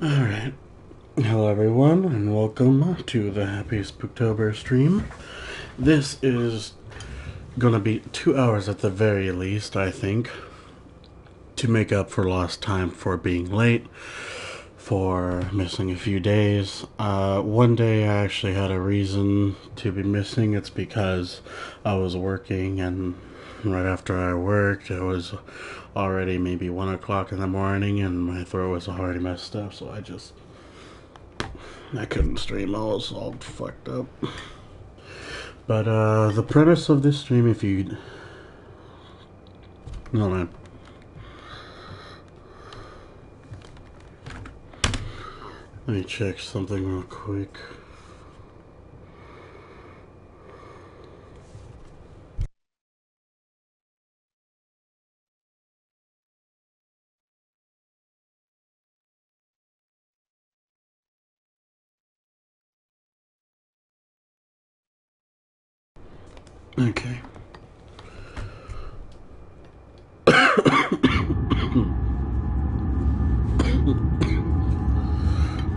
Alright. Hello everyone and welcome to the Happy Spooktober stream. This is gonna be 2 hours at the very least, I think, to make up for lost time for being late, for missing a few days. One day I actually had a reason to be missing. It's because I was working, and right after I worked it was already maybe 1 o'clock in the morning and my throat was already messed up, so I couldn't stream. I was all fucked up. But the premise of this stream, if you no man, let me check something real quick. Okay.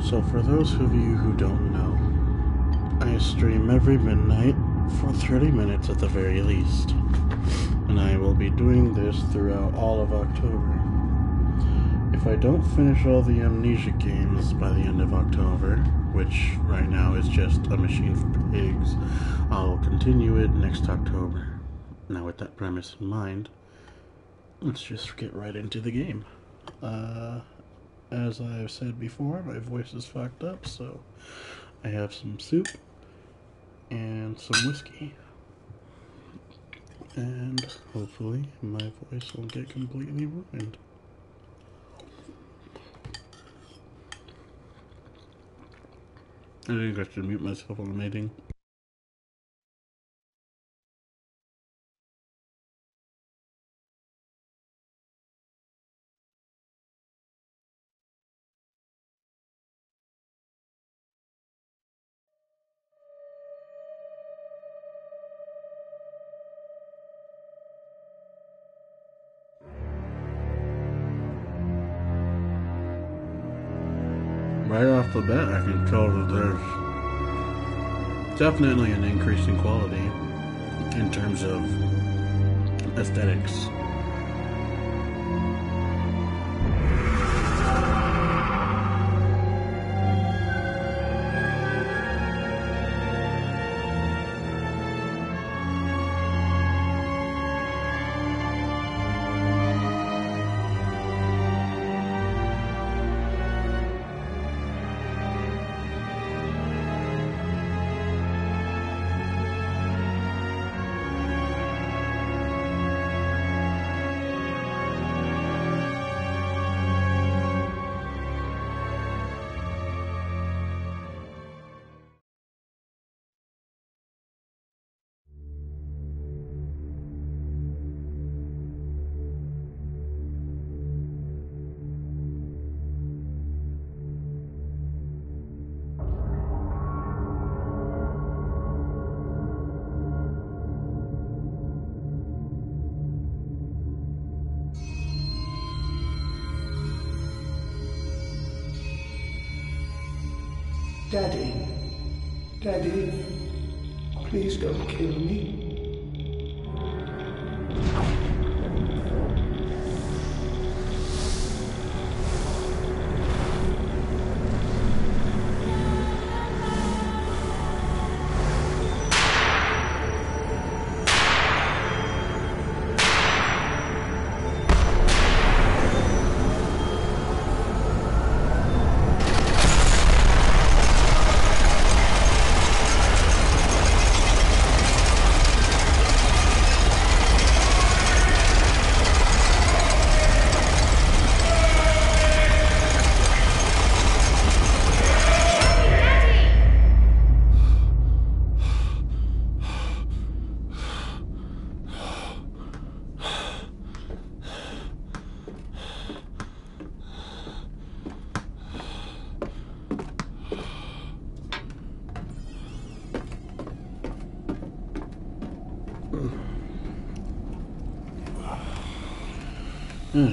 So for those of you who don't know, I stream every midnight for 30 minutes at the very least. And I will be doing this throughout all of October. If I don't finish all the Amnesia games by the end of October, which right now is just a machine for pigs, I'll continue it next October. Now with that premise in mind, let's just get right into the game. As I've said before, my voice is fucked up, so I have some soup and some whiskey. And hopefully my voice won't get completely ruined. I think I should mute myself while I'm eating. Right off the bat, I can tell that there's definitely an increase in quality in terms of aesthetics. Daddy, Daddy, please don't kill me.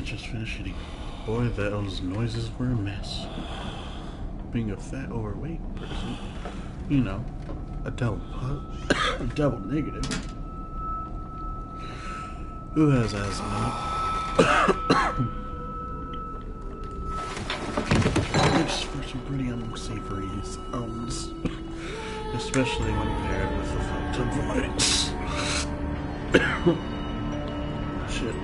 Just finished eating. Boy, those noises were a mess. Being a fat, overweight person, you know, a double negative. Who has asthma? Makes for some pretty unsavory sounds, especially when paired with the phantom lights. Shit.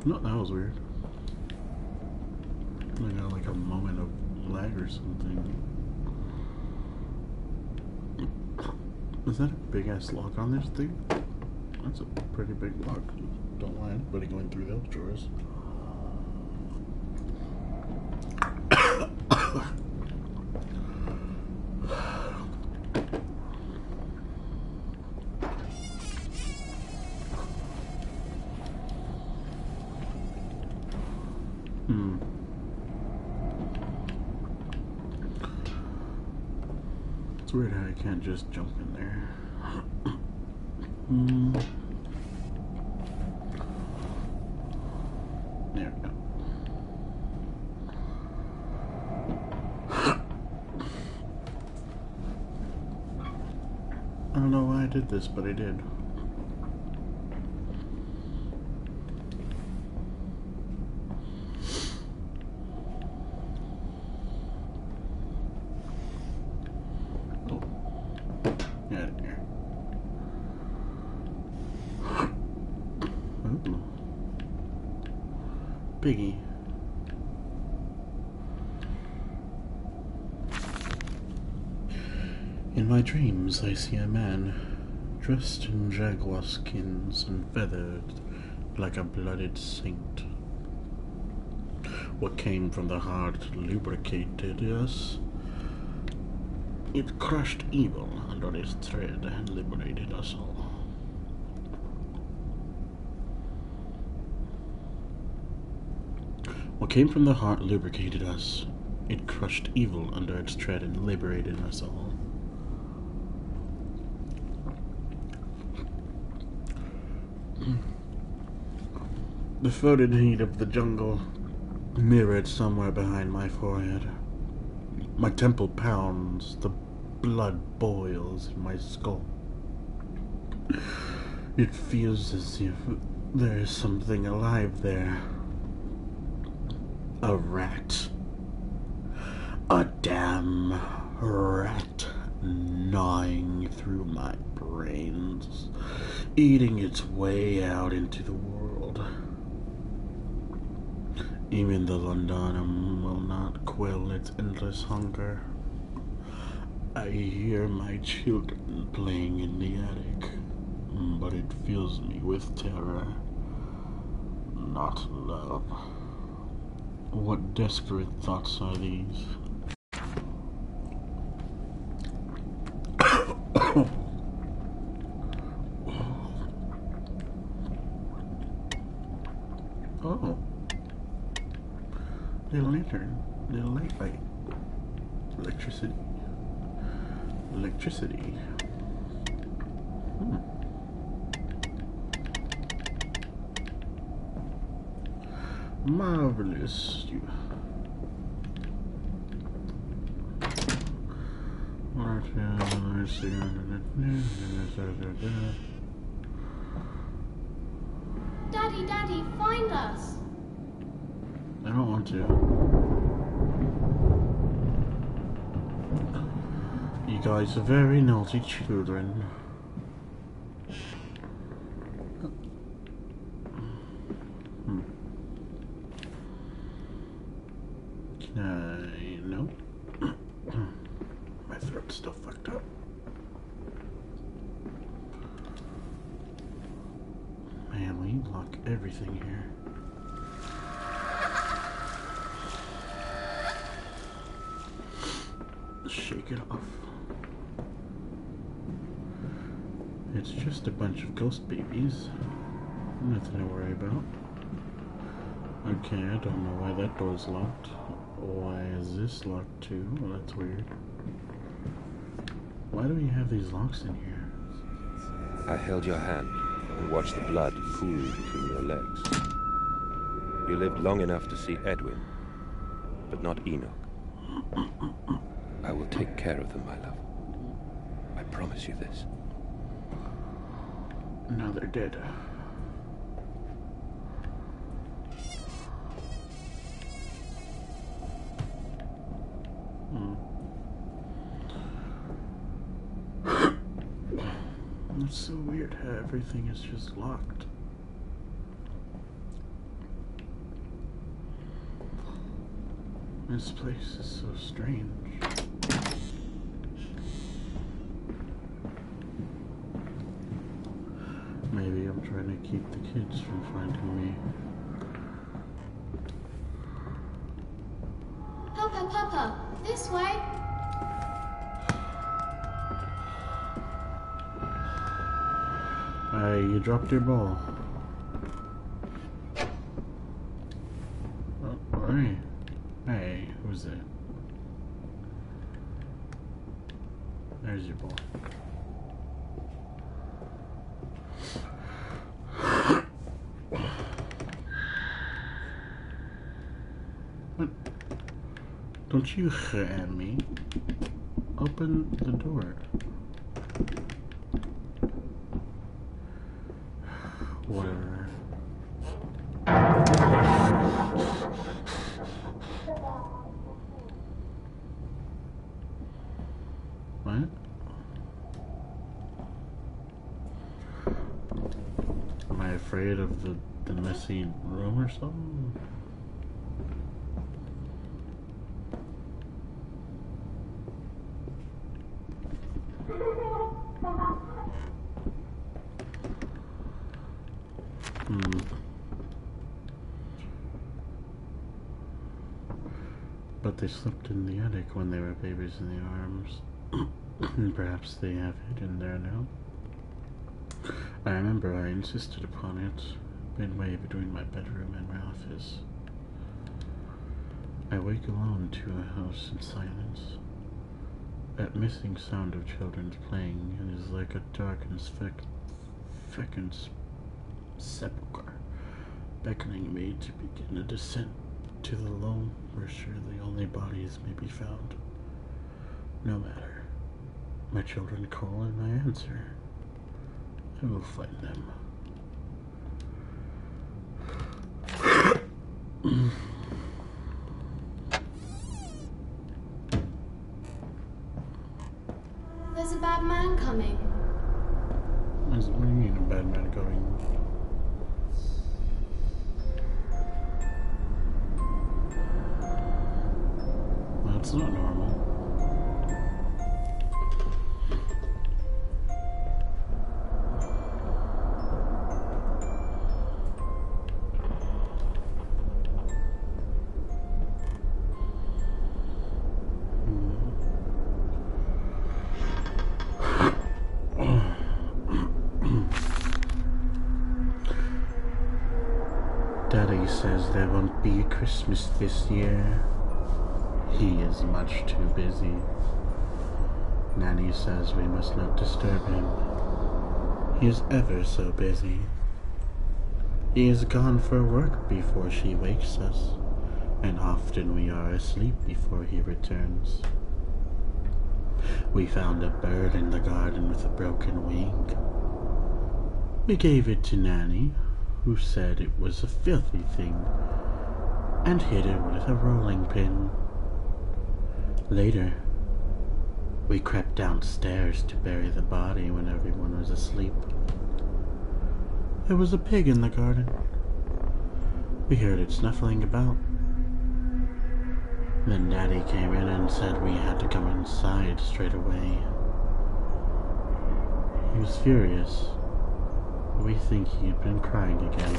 No, that was weird. I got like a moment of lag or something. Is that a big ass lock on this thing? That's a pretty big lock. Don't want anybody going through those drawers. It's weird how I can't just jump in there. There we go. I don't know why I did this, but I did. Piggy. In my dreams, I see a man dressed in jaguar skins and feathered like a blooded saint. What came from the heart lubricated us. It crushed evil under its tread and liberated us all. What came from the heart lubricated us. It crushed evil under its tread and liberated us all. The foetid heat of the jungle mirrored somewhere behind my forehead. My temple pounds, the blood boils in my skull. It feels as if there is something alive there. A rat. A damn rat gnawing through my brains, eating its way out into the world. Even the Londonum will not quell its endless hunger. I hear my children playing in the attic, but it fills me with terror, not love. What desperate thoughts are these? Oh. Little lantern. Little light. Electricity. Marvelous. Daddy, find us! I don't want to. You guys are very naughty children. No. My throat's still fucked up. Man, we lock everything here. Shake it off. It's just a bunch of ghost babies. Nothing to worry about. Okay, I don't know why that door's locked. Why is this locked too? Well, that's weird. Why do we have these locks in here? I held your hand and watched the blood pool between your legs. You lived long enough to see Edwin, but not Enoch. I will take care of them, my love. I promise you this. Now they're dead. It's so weird how everything is just locked. This place is so strange. Maybe I'm trying to keep the kids from finding me. Papa, this way. You dropped your ball. Oh, hey. Hey, who's that? There's your ball. What? Don't you at me? Open the door. Whatever. What? Am I afraid of the messy room or something? But they slept in the attic when they were babies in the arms. And perhaps they have it in there now. I remember I insisted upon it, midway between my bedroom and my office. I wake alone to a house in silence. That missing sound of children's playing is like a dark and fecund sepulchre, beckoning me to begin a descent to the loam where surely only bodies may be found. No matter. My children call and I answer. I will find them. There's a bad man coming. What do you mean, a bad man going? That's not normal. Daddy says there won't be a Christmas this year. He is much too busy. Nanny says we must not disturb him. He is ever so busy. He is gone for work before she wakes us, and often we are asleep before he returns. We found a bird in the garden with a broken wing. We gave it to Nanny, who said it was a filthy thing, and hid it with a rolling pin. Later, we crept downstairs to bury the body when everyone was asleep. There was a pig in the garden. We heard it snuffling about. Then Daddy came in and said we had to come inside straight away. He was furious. We think he'd been crying again.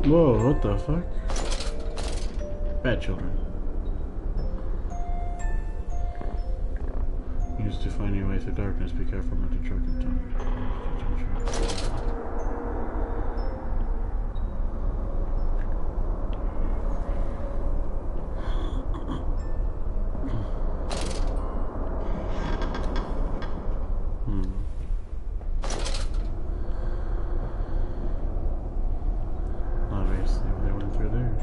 Whoa, what the fuck? Bad children. Used to find your way through darkness. Be careful not to choke your tongue. Obviously, they went through there.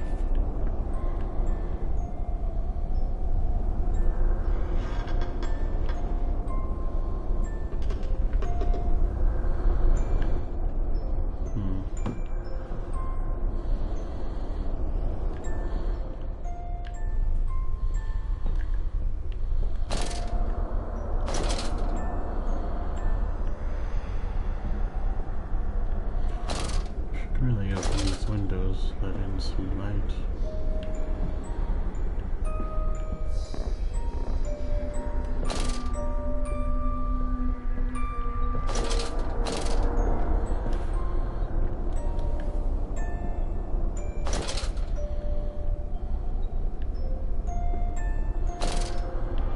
Really open these windows, let in some light.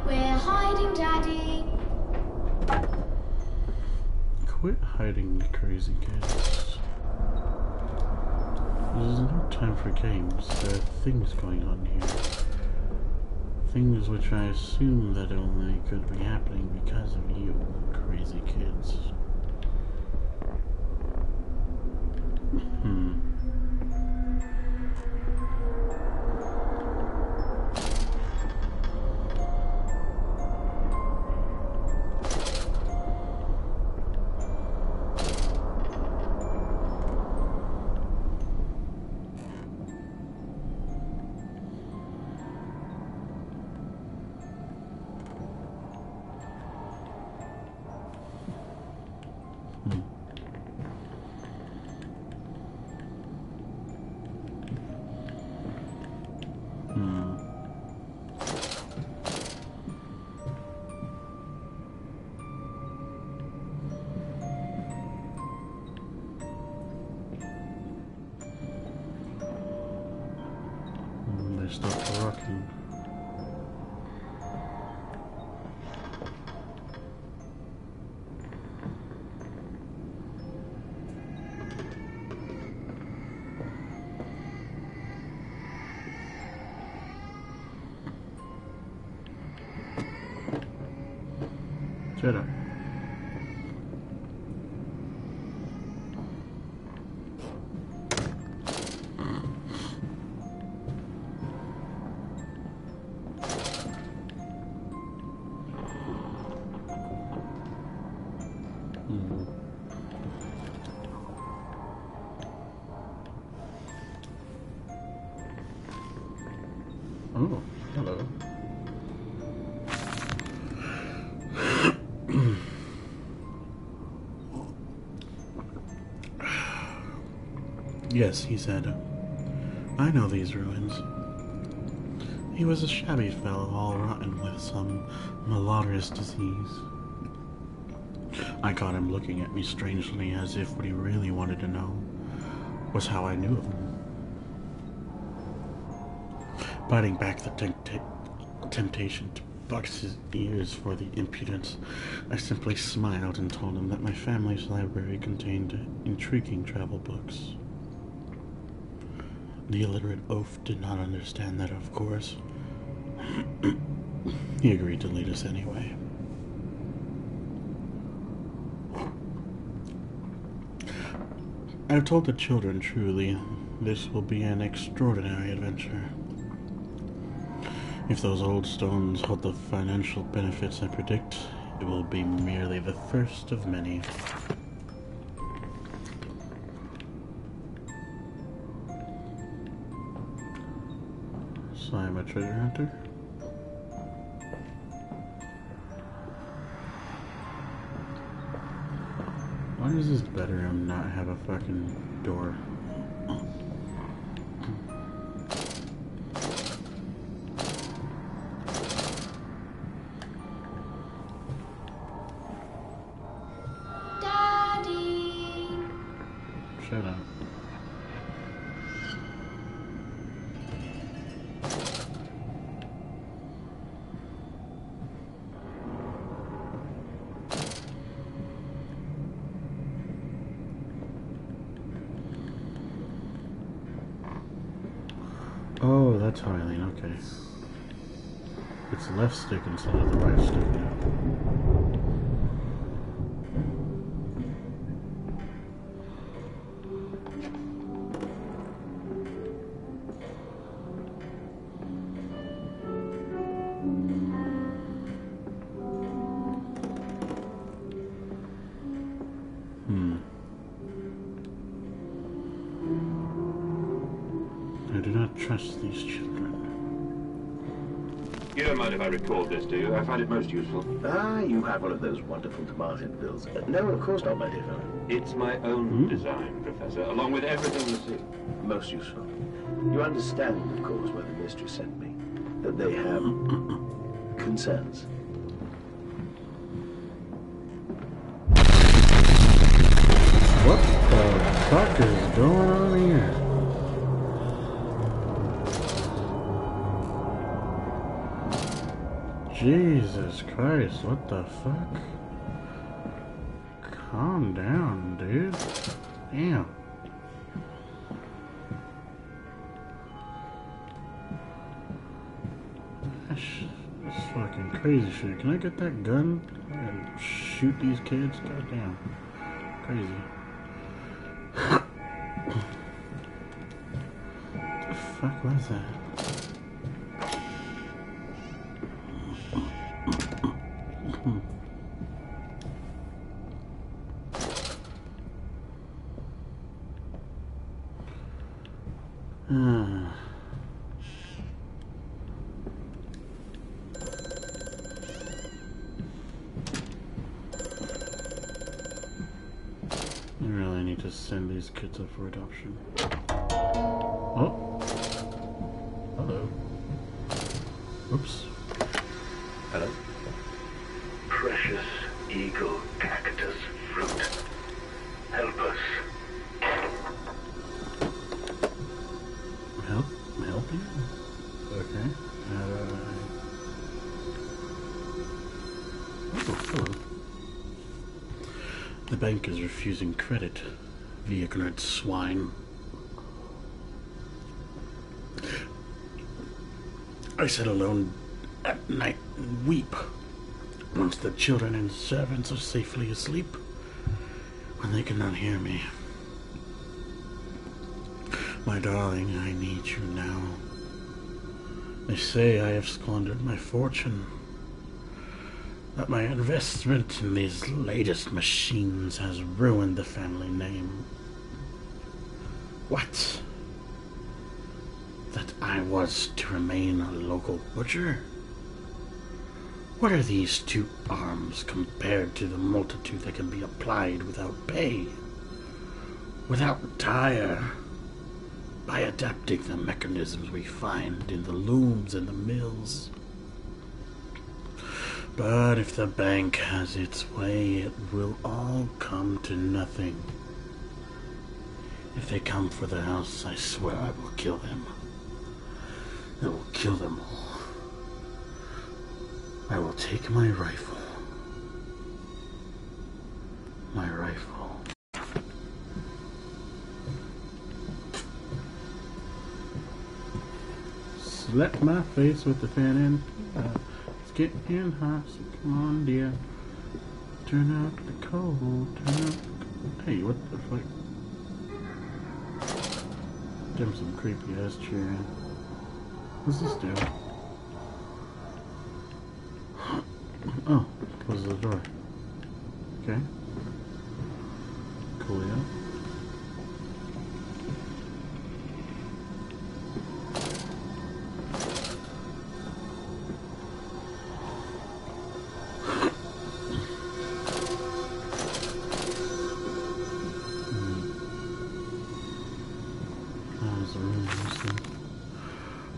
We're hiding, Daddy. Quit hiding, you crazy kids. There's no time for games. There are things going on here. Things which I assume that only could be happening because of you, crazy kids. They stopped rocking. Shut up. Oh, hello. Yes, he said. I know these ruins. He was a shabby fellow, all rotten with some malodorous disease. I caught him looking at me strangely, as if what he really wanted to know was how I knew of him. Biting back the temptation to box his ears for the impudence, I simply smiled and told him that my family's library contained intriguing travel books. The illiterate oaf did not understand that, of course. He agreed to lead us anyway. I've told the children truly, this will be an extraordinary adventure. If those old stones hold the financial benefits I predict, it will be merely the first of many. So I'm a treasure hunter. Why does this bedroom not have a fucking door? Daddy! Shut up. Oh, that's Eileen, okay. It's the left stick instead of the right stick now. I do not trust these children. You don't mind if I record this, do you? I find it most useful. Ah, you have one of those wonderful tomato bills. No, of course not, my dear fellow. It's my own design, Professor, along with everything you see. Most useful. You understand, of course, why the mistress sent me. That they have concerns. What the fuck is going on here? Jesus Christ, what the fuck? Calm down, dude. Damn. That's fucking crazy shit. Can I get that gun and shoot these kids? Goddamn. Crazy. What the fuck was that? I really need to send these kids up for adoption. Oh. Hello. Oops. Hello? Precious eagle cactus fruit. Help us. Help you? Okay. Oh, hello. The bank is refusing credit, the ignorant swine. I sit alone at night and weep once the children and servants are safely asleep, when they cannot hear me. My darling, I need you now. They say I have squandered my fortune, that my investment in these latest machines has ruined the family name. What? That I was to remain a local butcher? What are these 2 arms compared to the multitude that can be applied without pay, without tire, by adapting the mechanisms we find in the looms and the mills? But if the bank has its way, it will all come to nothing. If they come for the house, I swear I will kill them. I will kill them all. I will take my rifle. My rifle. Slap my face with the fan end. It's getting hot, so come on, dear. Turn out the cold. Turn out the cold. Hey, what the fuck? Give him some creepy ass cheering. What's this do? Oh, close the door. Okay. Coolio.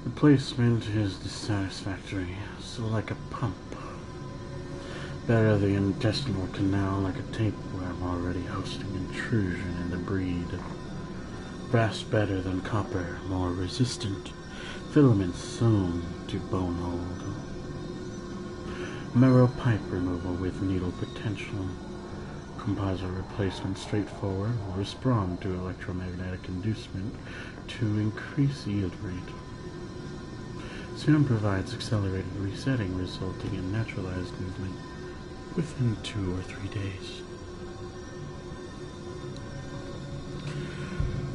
The placement is dissatisfactory, so like a pump. Better the intestinal canal like a tapeworm already hosting intrusion in the breed. Brass better than copper, more resistant. Filaments sewn to bone hold. Marrow pipe removal with needle potential. Composite replacement straightforward will respond to electromagnetic inducement to increase yield rate. Serum provides accelerated resetting, resulting in naturalized movement within 2 or 3 days.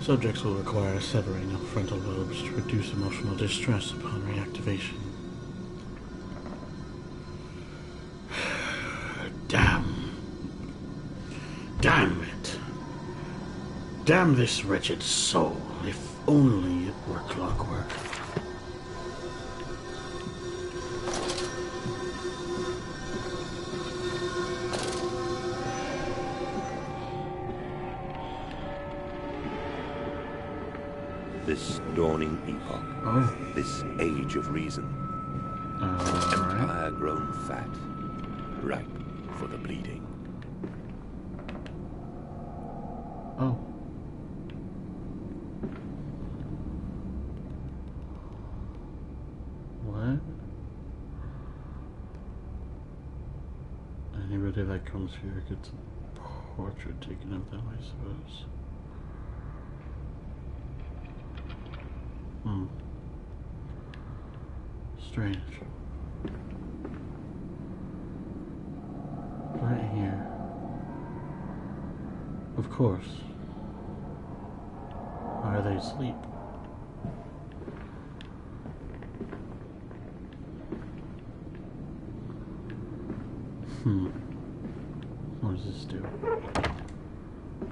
Subjects will require severing of frontal lobes to reduce emotional distress upon reactivation. Damn it. Damn this wretched soul, if only it were clockwork. This dawning epoch, this age of reason, empire grown fat, ripe for the bleeding. Oh. What? Anybody that comes here gets a portrait taken of them, I suppose. Strange. Right here. Of course. Are they asleep? What does this do?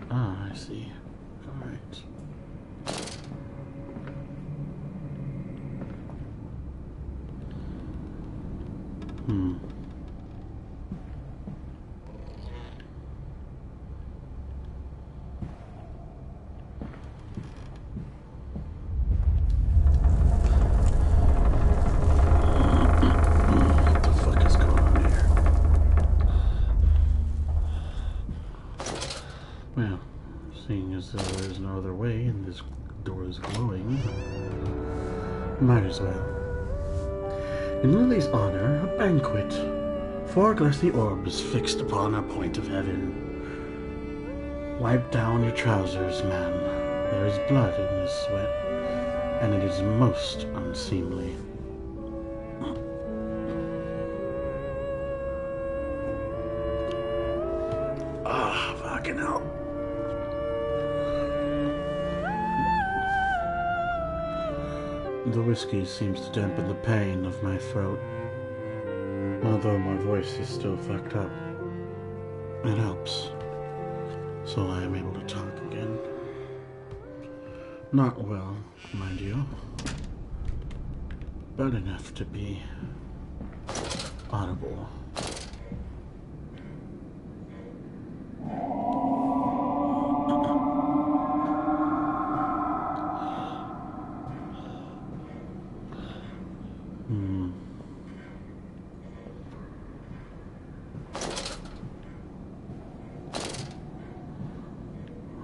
Ah, I see. Alright. Well, seeing as though there's no other way and this door is glowing, might as well. In Lily's honor, a banquet. 4 glassy orbs fixed upon a point of heaven. Wipe down your trousers, man. There is blood in this sweat, and it is most unseemly. Ah, fucking hell. The whiskey seems to dampen the pain of my throat, although my voice is still fucked up. It helps, so I am able to talk again. Not well, mind you, but enough to be audible.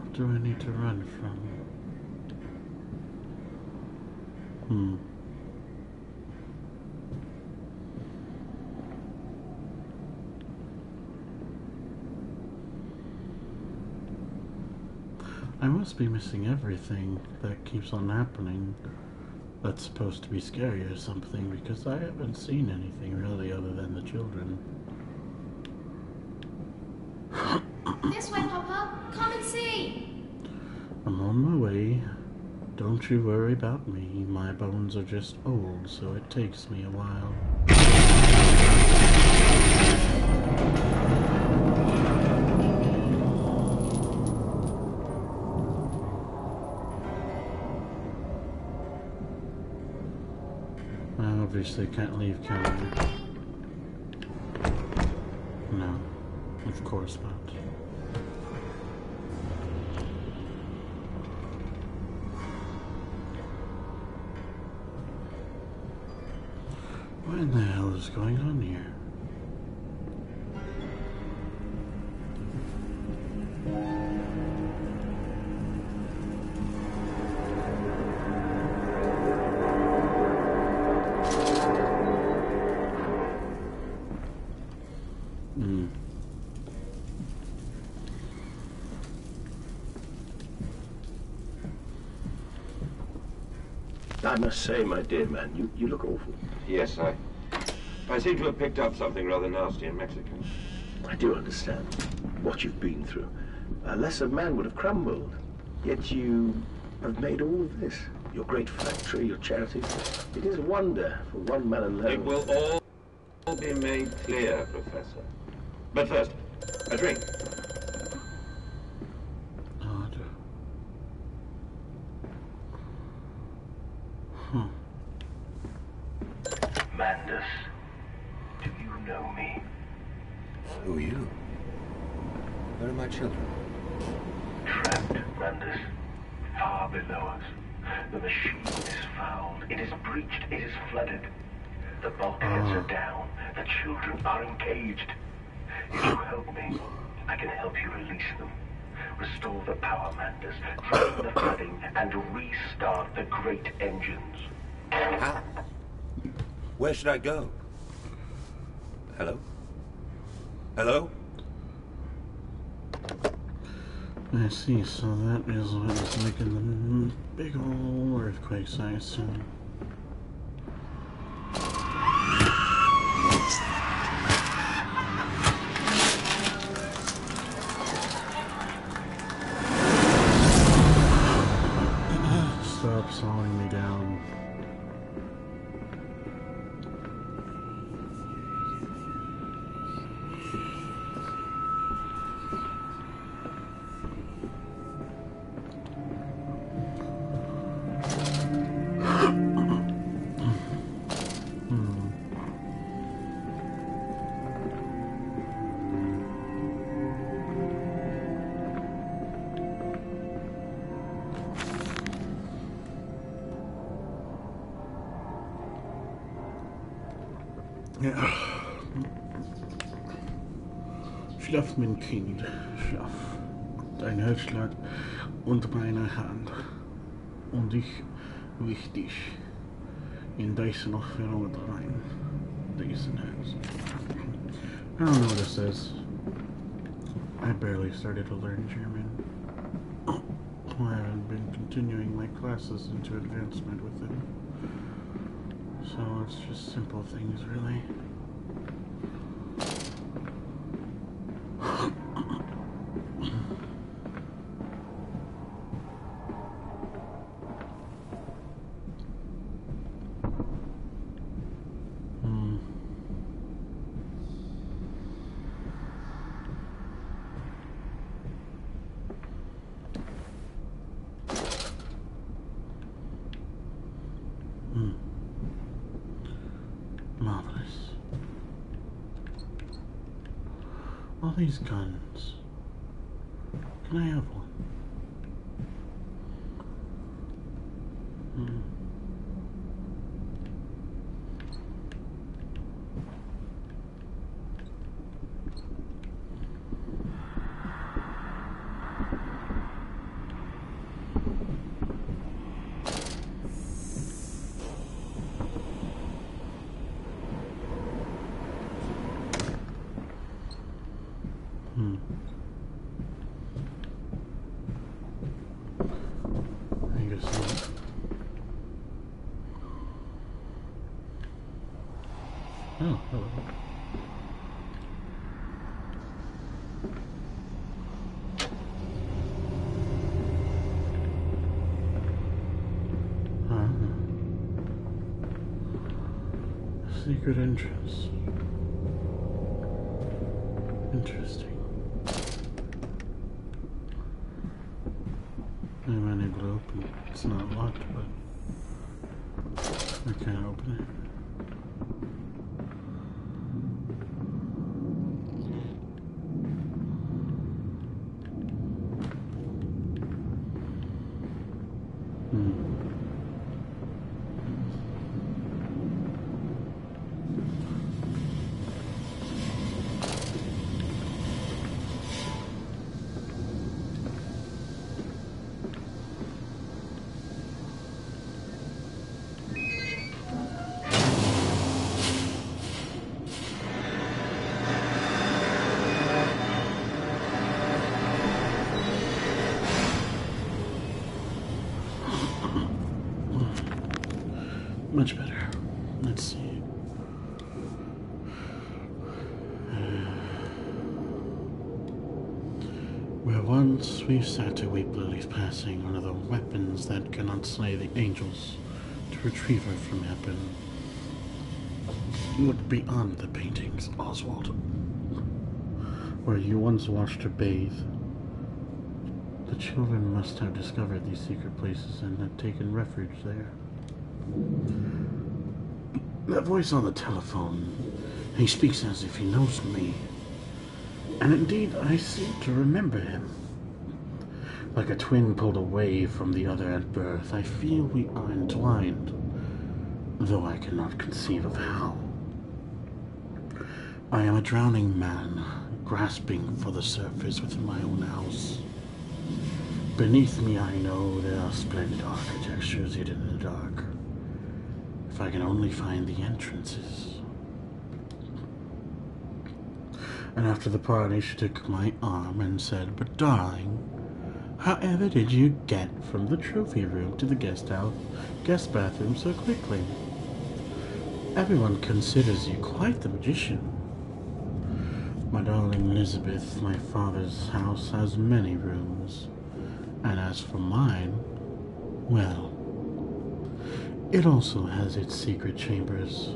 What do I need to run from? I must be missing everything that keeps on happening that's supposed to be scary or something, because I haven't seen anything really other than the children. This way, Papa. Come and see. I'm on my way. Don't you worry about me. My bones are just old, so it takes me a while. Obviously can't leave, can we? No, of course not. What in the hell is going on here? I must say, my dear man, you look awful. Yes, I seem to have picked up something rather nasty in Mexico. I do understand what you've been through. A lesser man would have crumbled. Yet you have made all of this. Your great factory, your charity. It is a wonder for one man alone. It will all be made clear, Professor. But first, a drink. Odd. Huh. Mandus, do you know me? Who are you? Where are my children? Trapped, Mandus. Far below us. The machine is fouled. It is breached. It is flooded. The bulkheads are down. The children are encaged. If you help me, I can help you release them. Restore the power, Mandus. Drain the flooding and restart the great engines. How? Where should I go? Hello? Hello? I see, so that is what is making the big ol' earthquakes, I assume. Stop sawing me down. Ja. Schlaf, mein Kind, schlaf. Dein Herzschlag unter meiner Hand. Und ich wichtig in diesen noch rein. Diesen hands. I don't know what it says. I barely started to learn German. I haven't been continuing my classes into advancement with them. So it's just simple things, really. Marvelous. All these guns. Can I have one? I guess not. Oh, hello. Secret entrance. Interesting. I'm unable to open it. It's not locked, but I can't open it. Much better. Let's see. Where once we sat to weep Lily's passing, one of the weapons that cannot slay the angels to retrieve her from heaven. Look beyond the paintings, Oswald. Where you once watched her bathe. The children must have discovered these secret places and have taken refuge there. That voice on the telephone, he speaks as if he knows me. And indeed, I seem to remember him. Like a twin pulled away from the other at birth, I feel we are entwined, though I cannot conceive of how. I am a drowning man, grasping for the surface within my own house. Beneath me, I know there are splendid architectures hidden in the dark. If I can only find the entrances. And after the party, she took my arm and said, "But darling, however did you get from the trophy room to the guest bathroom so quickly? Everyone considers you quite the magician." My darling Elizabeth, my father's house has many rooms. And as for mine, well, it also has its secret chambers.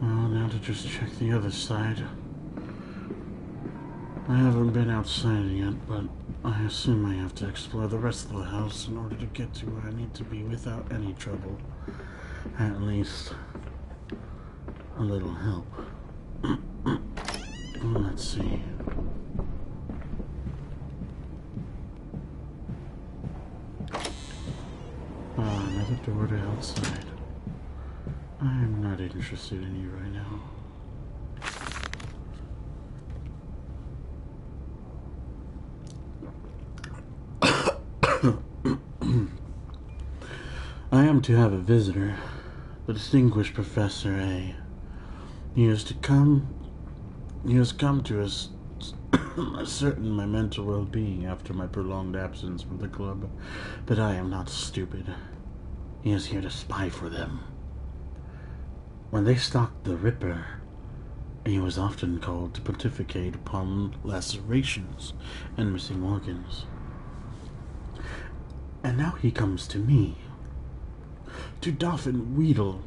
Well, now to just check the other side. I haven't been outside yet, but I assume I have to explore the rest of the house in order to get to where I need to be without any trouble. At least, a little help. Let's see. Another door to outside. I'm not interested in you right now. I am to have a visitor, the distinguished Professor A. He has come to ascertain my mental well-being after my prolonged absence from the club, but I am not stupid. He is here to spy for them. When they stalked the Ripper, he was often called to pontificate upon lacerations and missing organs. And now he comes to me, to Dauphin Weedle,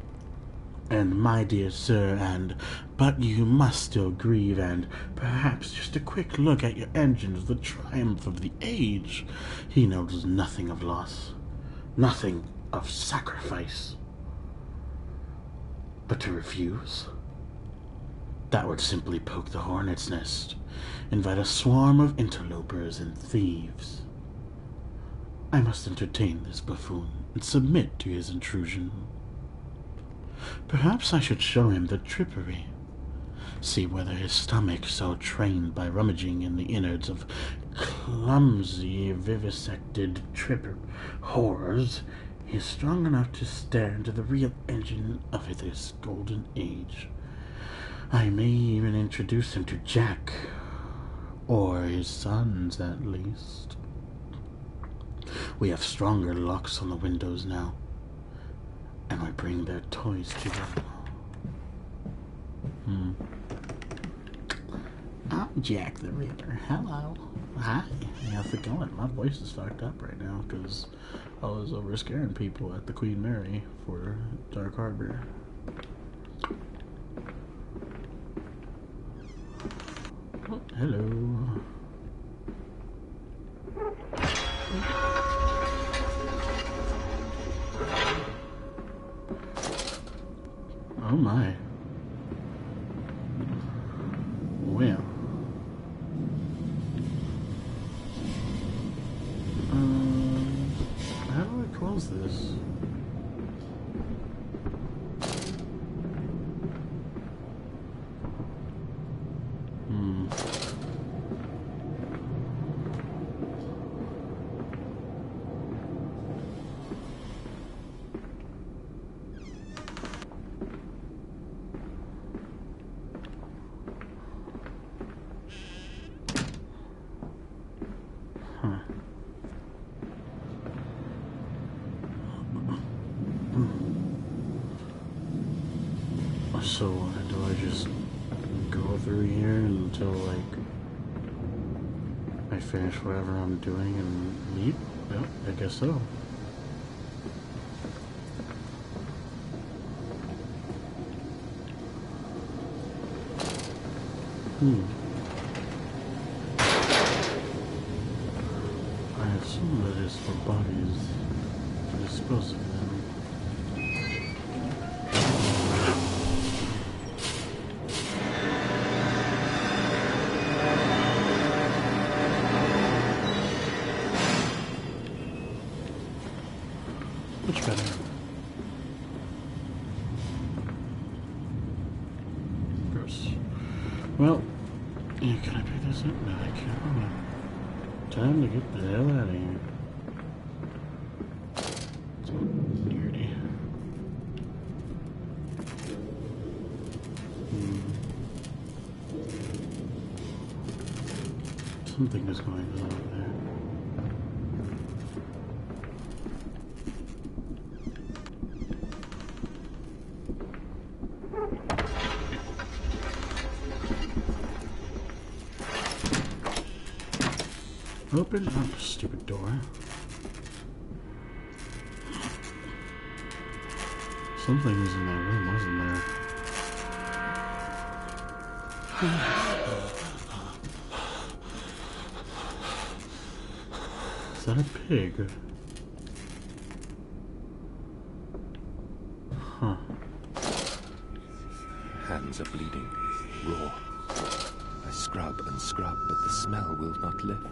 and my dear sir, but you must still grieve, and perhaps just a quick look at your engines, the triumph of the age. He knows nothing of loss, nothing of sacrifice. But to refuse? That would simply poke the hornet's nest, invite a swarm of interlopers and thieves. I must entertain this buffoon and submit to his intrusion. Perhaps I should show him the trippery, see whether his stomach, so trained by rummaging in the innards of clumsy, vivisected horrors, is strong enough to stare into the real engine of this golden age. I may even introduce him to Jack, Or his sons, at least. We have stronger locks on the windows now. And we bring their toys to them. I'm Jack the Ripper. Hello. Hi. How's it going? My voice is fucked up right now because I was over scaring people at the Queen Mary for Dark Harbor. Oh, hello. Oh my. Well. How do I close this? So, do I just go through here until, like, I finish whatever I'm doing and leave? Yep, I guess so. I assume that is for bodies to dispose of them. Much better. Gross. Well, yeah, can I pick this up? No, I can't. Hold on. Time to get the hell out of here. It's dirty. Something is going on over there. Open up, stupid door. Something was in my room, wasn't there? Is that a pig? Huh. Hands are bleeding, raw. I scrub and scrub, but the smell will not lift.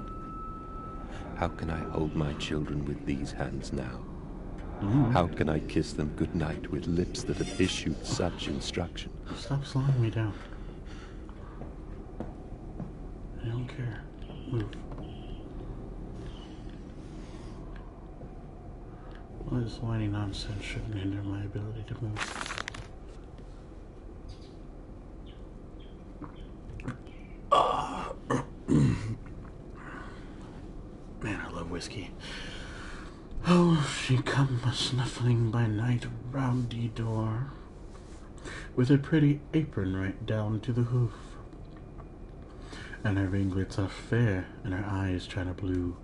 How can I hold my children with these hands now? How can I kiss them goodnight with lips that have issued such instruction? Stop slowing me down. I don't care. Move. All this whiny nonsense shouldn't hinder my ability to move. Man, I love whiskey. Oh, she comes snuffling by night round the door, with her pretty apron right down to the hoof, and her ringlets are fair, and her eyes china blue,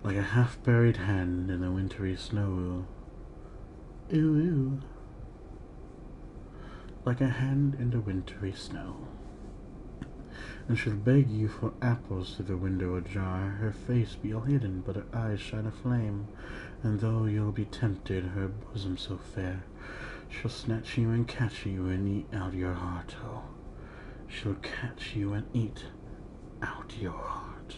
like a half-buried hand in the wintry snow. Ooh, ooh. Like a hand in the wintry snow. And she'll beg you for apples through the window ajar, her face be all hidden, but her eyes shine aflame, and though you'll be tempted, her bosom so fair, she'll snatch you and catch you and eat out your heart, oh, she'll catch you and eat out your heart.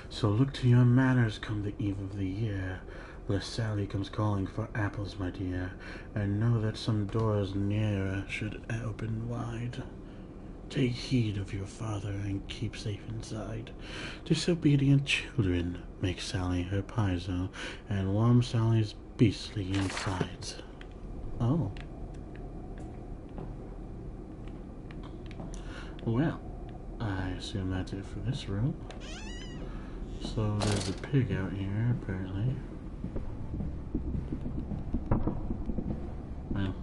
So look to your manners come the eve of the year, lest Sally comes calling for apples, my dear, and know that some doors nearer should open wide. Take heed of your father and keep safe inside. Disobedient children make Sally her paizo and warm Sally's beastly insides. Oh. Well, I assume that's it for this room. So there's a pig out here, apparently. Well,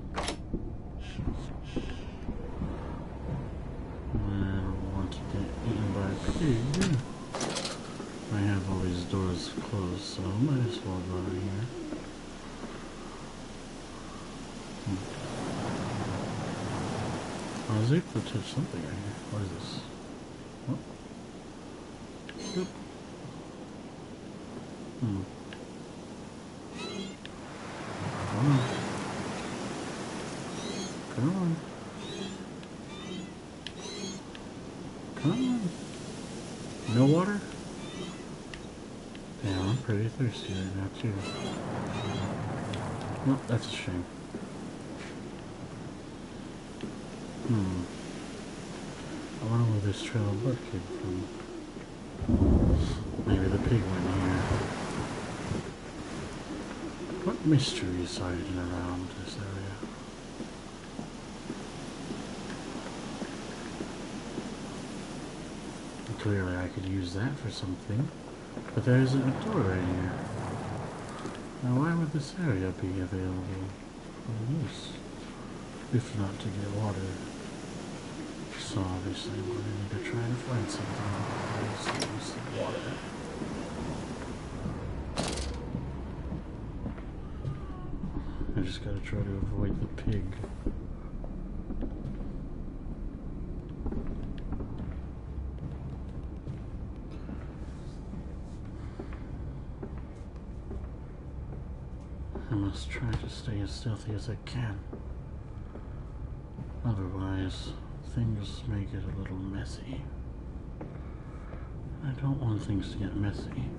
I don't want to get eaten by a pig. I have all these doors closed, so I might as well go out here. I was able to touch something right here. What is this? Oh. Yep. Come on. Come on. Come on. No water? Yeah, I'm pretty thirsty right now, too. Well, that's a shame. I wonder where this trail of blood came from. Maybe the pig went here. What mysteries hiding around this area? Clearly I could use that for something. But there isn't a door right here. Now why would this area be available for use? If not to get water. So obviously I'm going to need to try to find something to use some water. I just gotta try to avoid the pig. I must try to stay as stealthy as I can. Otherwise, things may get a little messy. I don't want things to get messy.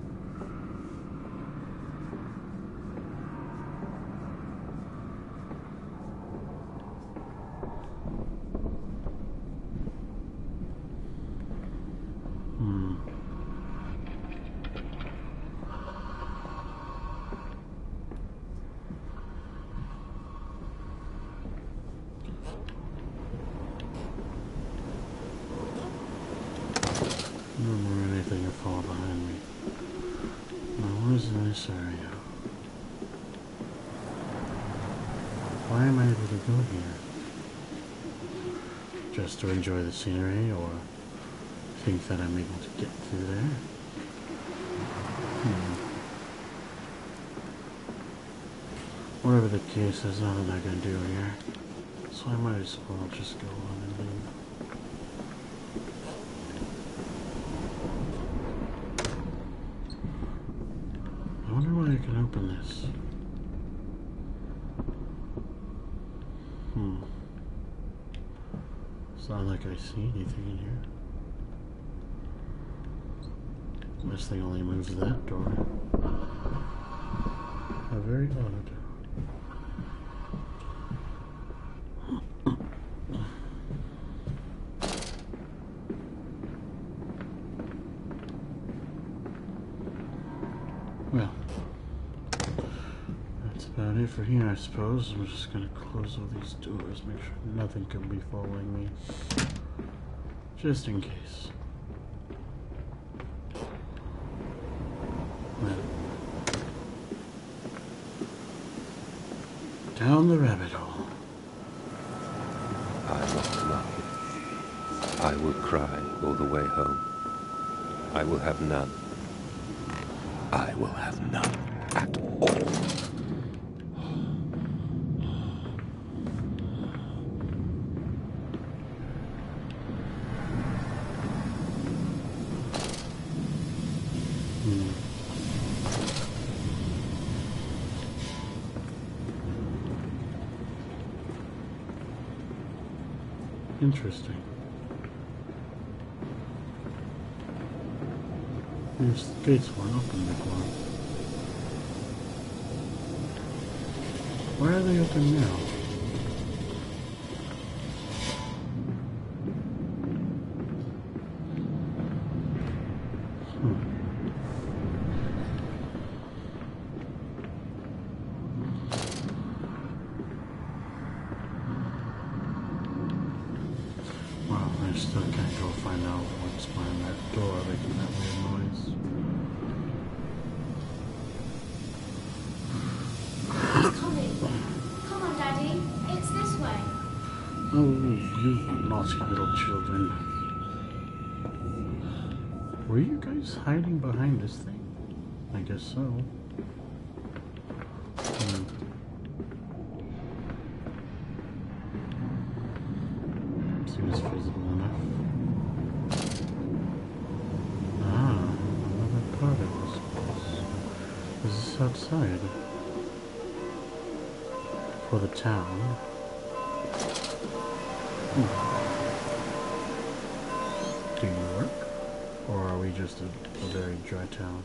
No more anything to fall behind me. Now, what is in this area? Why am I able to go here? Just to enjoy the scenery, or think that I'm able to get through there? Whatever the case, there's nothing I can do here. So I might as well just go on and leave. I wonder why I can open this. It's not like I see anything in here. This thing only moves that door. How very odd. Well, that's about it for here, I suppose. I'm just gonna close all these doors, make sure nothing can be following me. Just in case. Well, down the rabbit hole. I will not. I will cry all the way home. I will have none. I will have none at all. Interesting. These gates weren't open before. Why are they open now? Wow, I I still can't go find out what's behind that door making that weird noise. It's coming. Come on, Daddy. It's this way. Oh, you naughty little children. Were you guys hiding behind this thing? I guess so. Seems visible enough. Ah, another part of this place. Is this outside? For the town? Do you work? Or are we just a very dry town?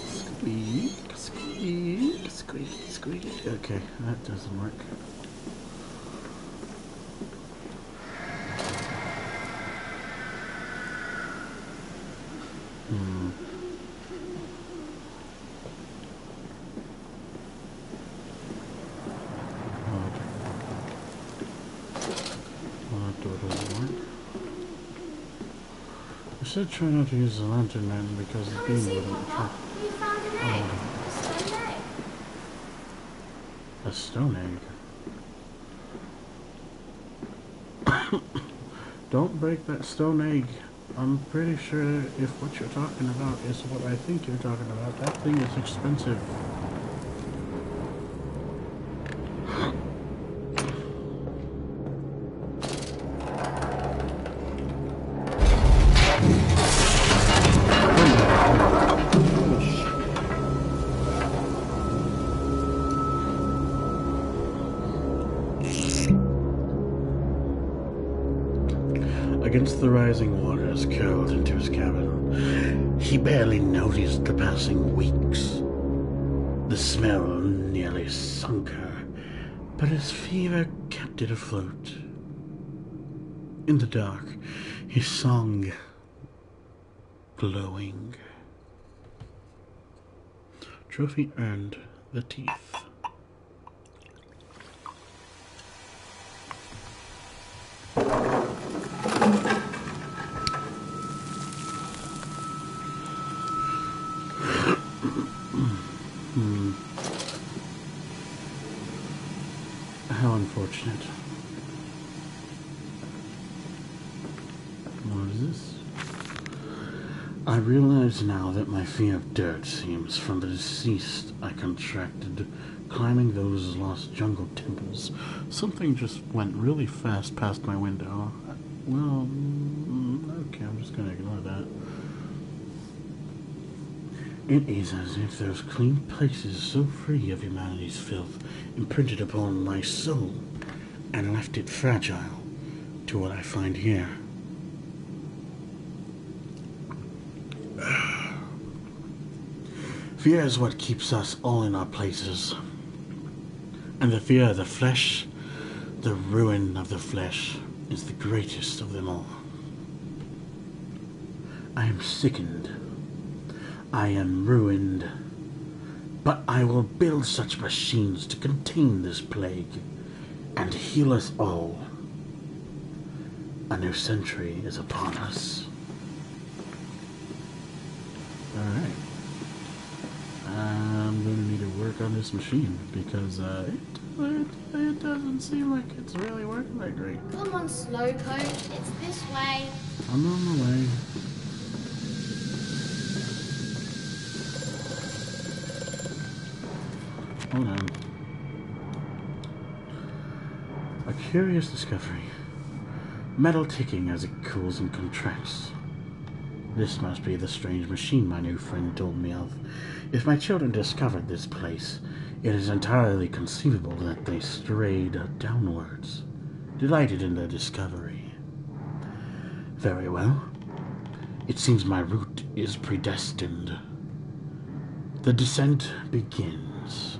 Squeak, squeak, squeak, squeak. Okay, that doesn't work. I should try not to use the lantern then because the Come and beam see, wouldn't Papa. attract We found an egg. A stone egg. a stone egg. Don't break that stone egg. I'm pretty sure if what you're talking about is what I think you're talking about, that thing is expensive. Against the rising waters curled into his cabin, he barely noticed the passing weeks. The smell nearly sunk her, but his fever kept it afloat. In the dark, his song glowing. Trophy earned, the teeth. How unfortunate. What is this? I realize now that my fear of dirt seems from the deceased I contracted climbing those lost jungle temples. Something just went really fast past my window. Well, okay, I'm just gonna ignore that. It is as if those clean places so free of humanity's filth imprinted upon my soul and left it fragile to what I find here. Fear is what keeps us all in our places. And the fear of the flesh, the ruin of the flesh, is the greatest of them all. I am sickened. I am ruined. But I will build such machines to contain this plague and heal us all. A new century is upon us. Alright. I'm going to need to work on this machine because it doesn't seem like it's really working that great. Come on, Slowcoach. It's this way. I'm on my way. Hold on. A curious discovery. Metal ticking as it cools and contracts. This must be the strange machine my new friend told me of. If my children discovered this place, it is entirely conceivable that they strayed downwards, delighted in their discovery. Very well. It seems my route is predestined. The descent begins.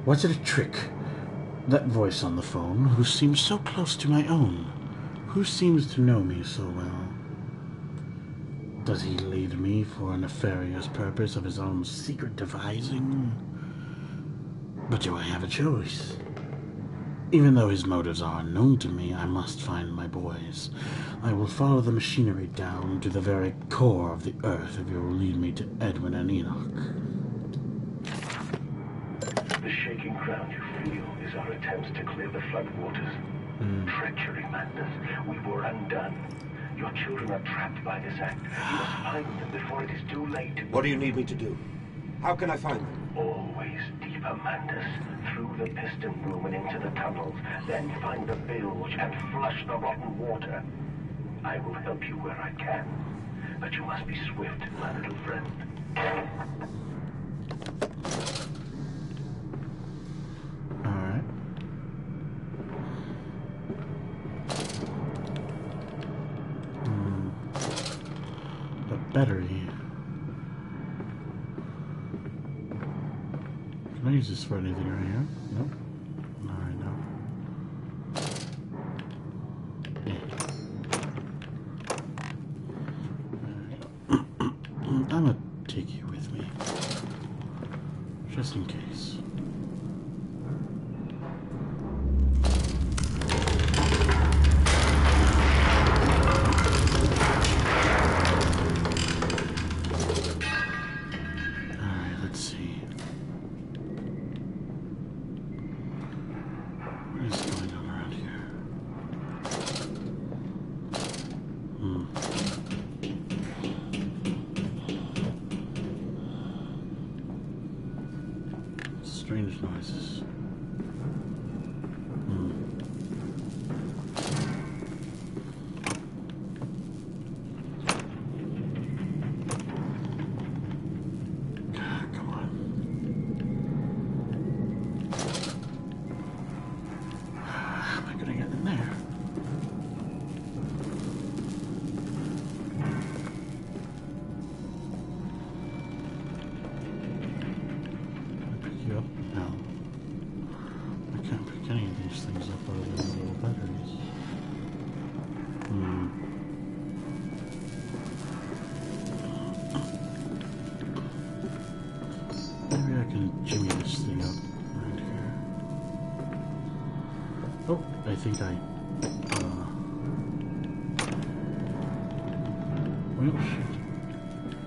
Was it a trick? That voice on the phone, who seems so close to my own, who seems to know me so well. Does he lead me for a nefarious purpose of his own secret devising? But do I have a choice? Even though his motives are unknown to me, I must find my boys. I will follow the machinery down to the very core of the earth if you will lead me to Edwin and Enoch. The shaking ground you feel is our attempts to clear the floodwaters. Treachery, madness. We were undone. Your children are trapped by this act. You must find them before it is too late. What do you need me to do? How can I find them? Always deeper, Mandus. Through the piston room and into the tunnels. Then find the bilge and flush the rotten water. I will help you where I can. But you must be swift, my little friend. Alright. The battery. Can I use this for anything right here? Nope. Not right now. I'm gonna take you with me. Just in case. Alright, let's see. What is going on around here? Strange noises. Come on. How am I gonna get in there? Pick you up? No. I can't pick any of these things up other than the little batteries. Maybe I can jimmy this thing up right here. Oh, I think I... well, shit.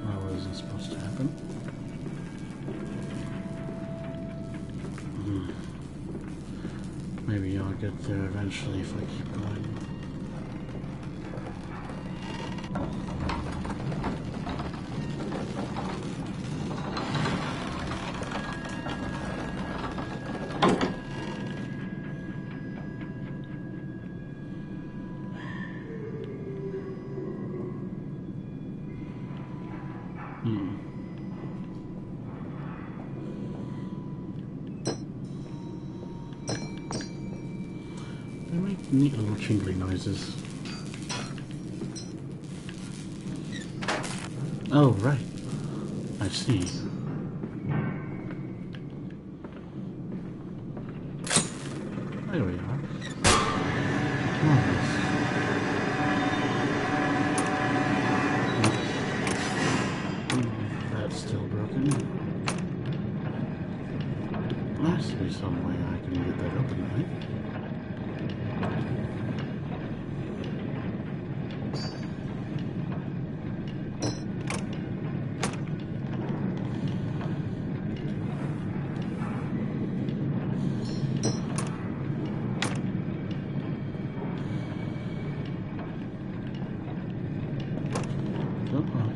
That wasn't supposed to happen. Maybe I'll get there eventually if I keep going. They make neat little jingly noises. Oh, right. I see. There we are. Marvelous. That's still broken. There has to be some way I can get that open, right?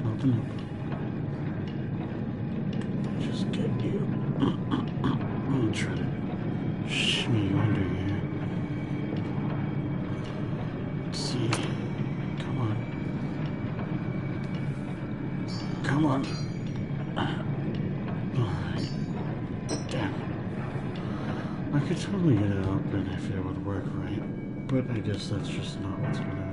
Open up. Just get you. I'm gonna try to shimmy you under here. Let's see. Come on. Come on. Alright. Damn. I could totally get it open if it would work right. But I guess that's just not what's gonna happen.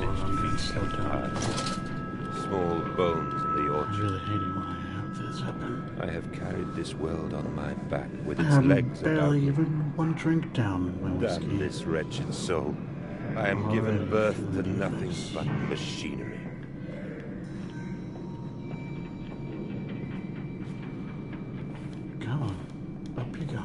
finished I'm getting feast slowed and down. eyes. Small bones in the I orchard. really hate it when I have this happen. I have carried this world on my back with its I'm legs about barely me. even one drink down my whiskey. Damn this wretched soul. I am given Already birth to feeling nothing this. but machinery. Come on, up you go.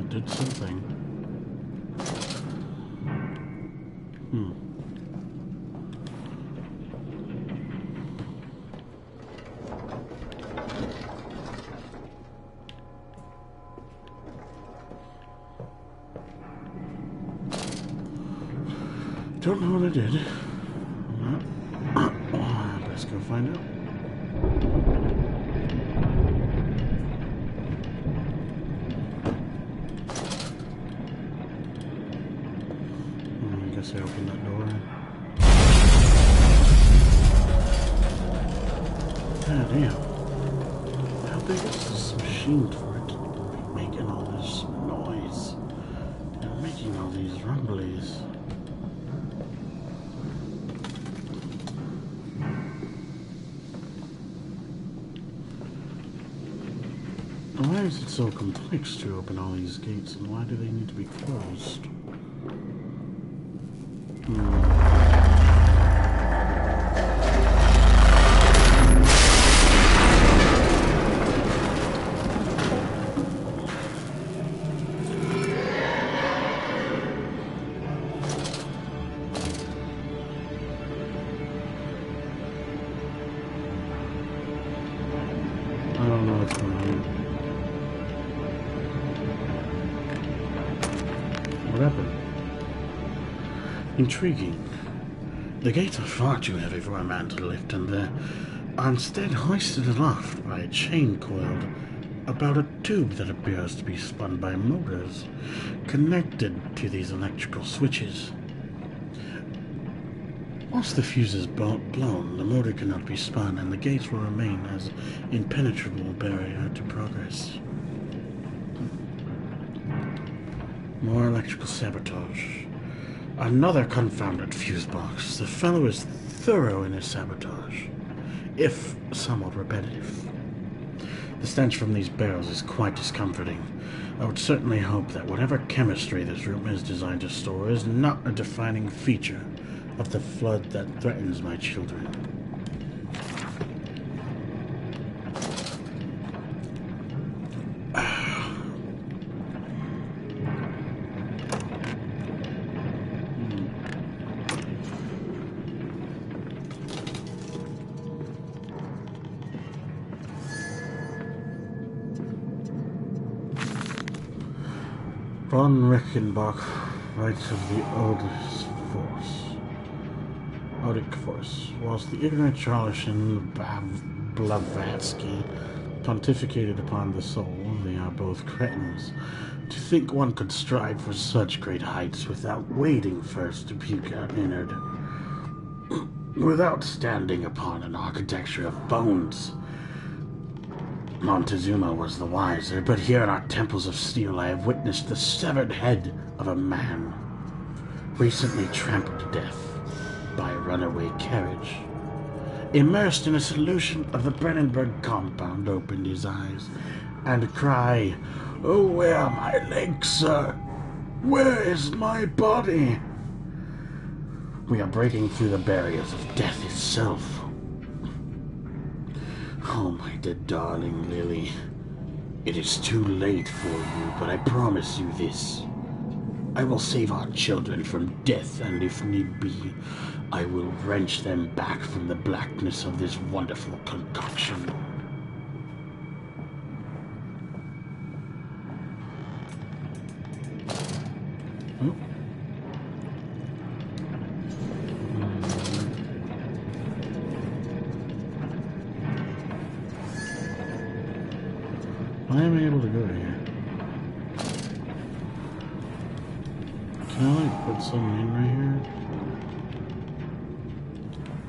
Did something. Don't know what I did. Let's go find out. I guess I opened that door. God damn. How big is this machine for it to be making all this noise? And making all these rumblies? Why is it so complex to open all these gates, and why do they need to be closed? I don't know what's going on. What happened? Intriguing. The gates are far too heavy for a man to lift, and they're instead hoisted aloft by a chain coiled about a tube that appears to be spun by motors connected to these electrical switches. Once the fuse is blown, the motor cannot be spun, and the gates will remain as impenetrable barrier to progress. More electrical sabotage. Another confounded fuse box. The fellow is thorough in his sabotage, if somewhat repetitive. The stench from these barrels is quite discomforting. I would certainly hope that whatever chemistry this room is designed to store is not a defining feature of the flood that threatens my children. Von Reichenbach writes of the Odic Force, whilst the ignorant Charlatan Blavatsky pontificated upon the soul, they are both cretins. To think one could strive for such great heights without waiting first to puke out innard, without standing upon an architecture of bones. Montezuma was the wiser, but here in our temples of steel I have witnessed the severed head of a man, recently trampled to death by a runaway carriage. Immersed in a solution of the Brennenburg compound, opened his eyes, and a cry, "Oh, where are my legs, sir? Where is my body?" We are breaking through the barriers of death itself. Oh, my dead darling Lily, it is too late for you, but I promise you this. I will save our children from death, and if need be, I will wrench them back from the blackness of this wonderful concoction. Oh. I am able to go here. Can I like put something in right here?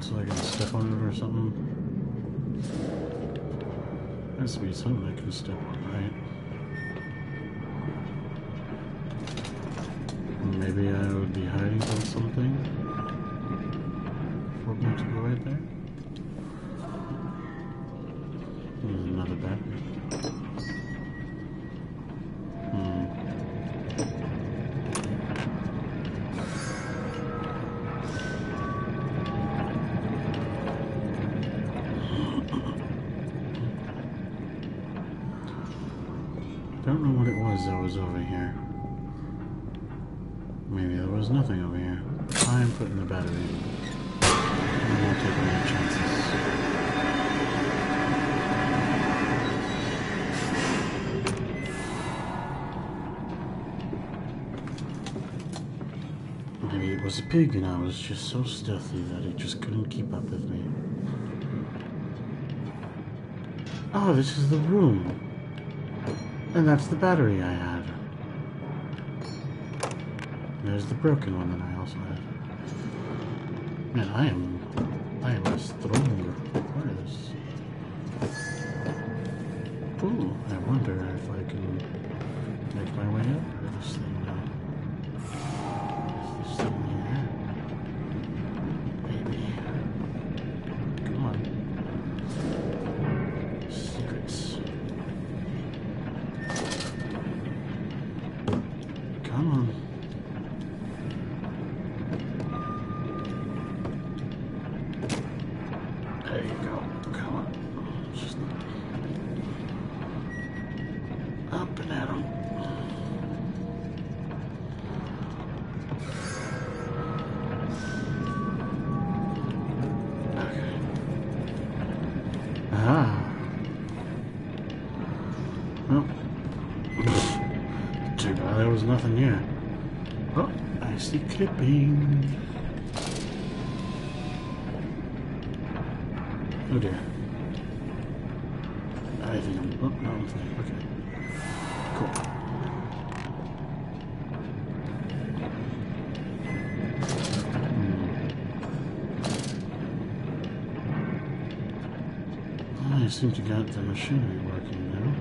So I can step on it or something? There has to be something I can step on, right? Maybe I would be hiding from something for me to go right there. There's another battery. Don't know what it was that was over here. Maybe there was nothing over here. I am putting the battery in. I'm not taking any chances. Maybe it was a pig and I was just so stealthy that it just couldn't keep up with me. Oh, this is the room. And that's the battery I had. There's the broken one that I also had. Man, I am a strong artist. Ooh, I wonder if I can make my way up to this thing now. Is this thing here? Maybe. Come on. Secrets. Come on. There you go. Come on. Just up and at 'em. Okay. Ah. Well. Too bad there was nothing here. Oh, I see clipping. Oh dear. I think I'm... Oh, no, I'm fine. Okay. Cool. I seem to get the machinery working now.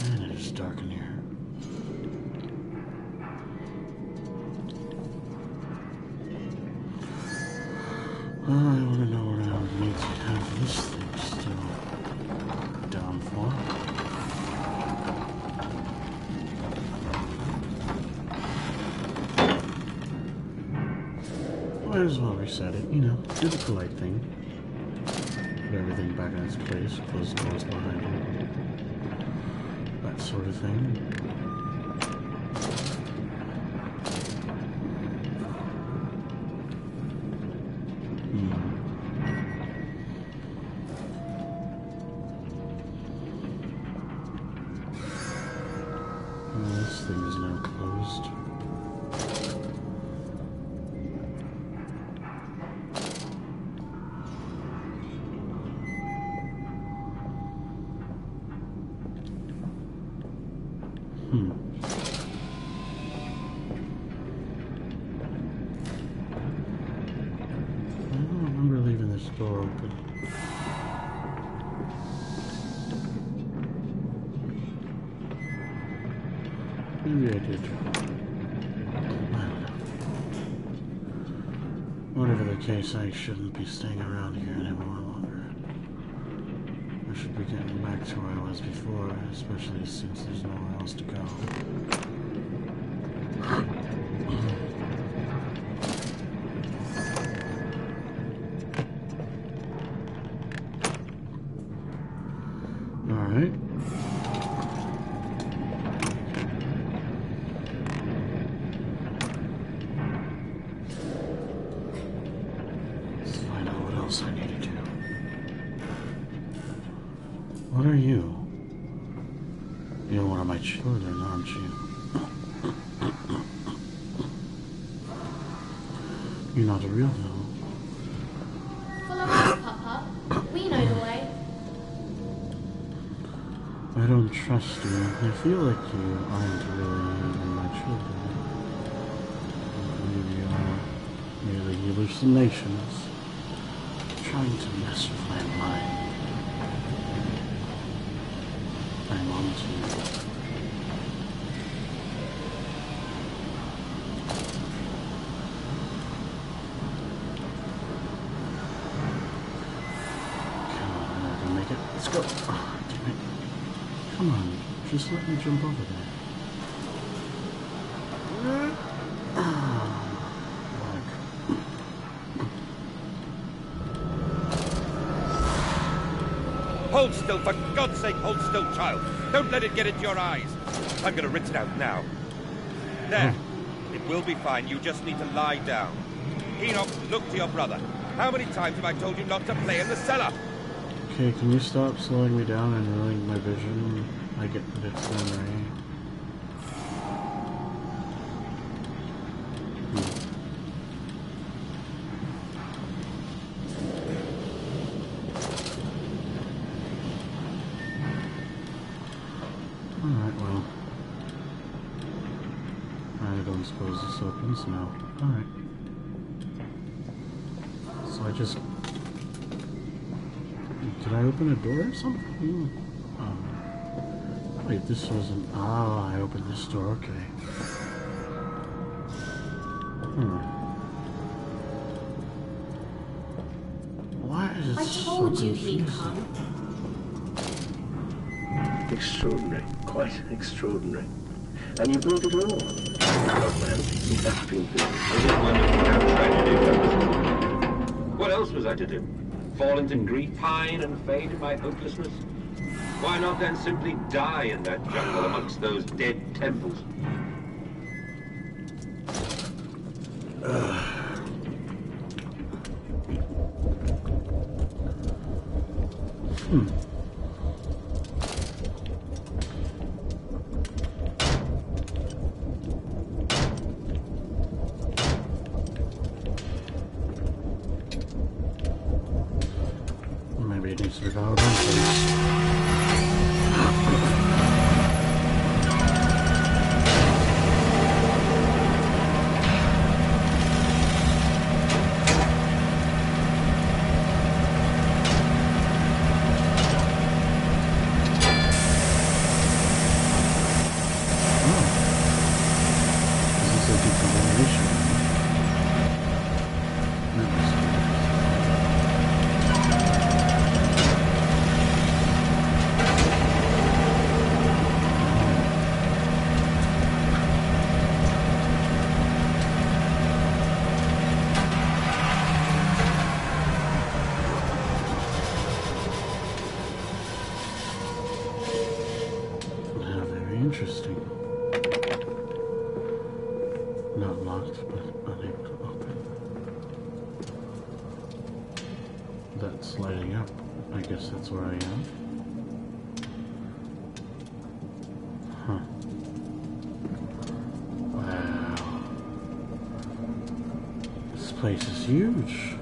Man, it is dark in here. I want to know what I would need to have this thing still down for. Might as well reset it, you know, do the polite thing. Put everything back in its place, close the doors behind you. That sort of thing. This thing is now closed. I don't remember leaving this door open. Maybe I did. I don't know. Whatever the case, I shouldn't be staying around here anymore longer. I should be getting back to where I was before, especially since there's nowhere else to go. Alright. Let's find out what else I need to do. What are you? You're one of my children, aren't you? You're not a real doll. Follow us, Papa. We know the way. I don't trust you. I feel like you aren't really even my children. I believe you are merely hallucinations, trying to mess with my mind. I'm on to you. Come on, I'm not gonna make it. Let's go. Oh, damn it. Come on, just let me jump over there. Hold still, for God's sake, hold still, child. Don't let it get into your eyes. I'm gonna rinse it out now. There. It will be fine. You just need to lie down. Enoch, look to your brother. How many times have I told you not to play in the cellar? Okay, can you stop slowing me down and ruining my vision? I get that it's memory. Alright, well. I don't suppose this opens? No. Alright. So I just... Did I open a door or something? Wait, this wasn't... Ah, I opened this door, okay. Why is it I so told you he'd confusing? come. Extraordinary. Quite extraordinary. And you brought it all. Oh, man, you have been busy. What else was I to do? Fall into grief, pine and fade in my hopelessness? Why not then simply die in that jungle amongst those dead temples? Maybe it needs to be powered on first. This is a decontamination. That was very interesting. Not locked, but unable to open. That's lighting up. I guess that's where I am. Huh. Wow. This place is huge.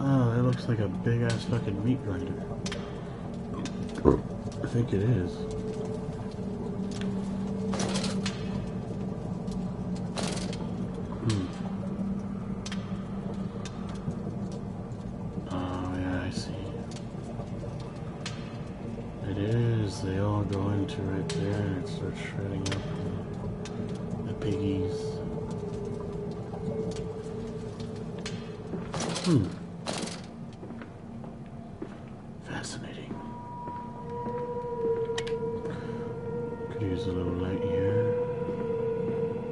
Oh, it looks like a big ass fucking meat grinder. I think it is. Oh, yeah, I see. It is. They all go into right there and it starts shredding up the piggies. Fascinating. Could use a little light here.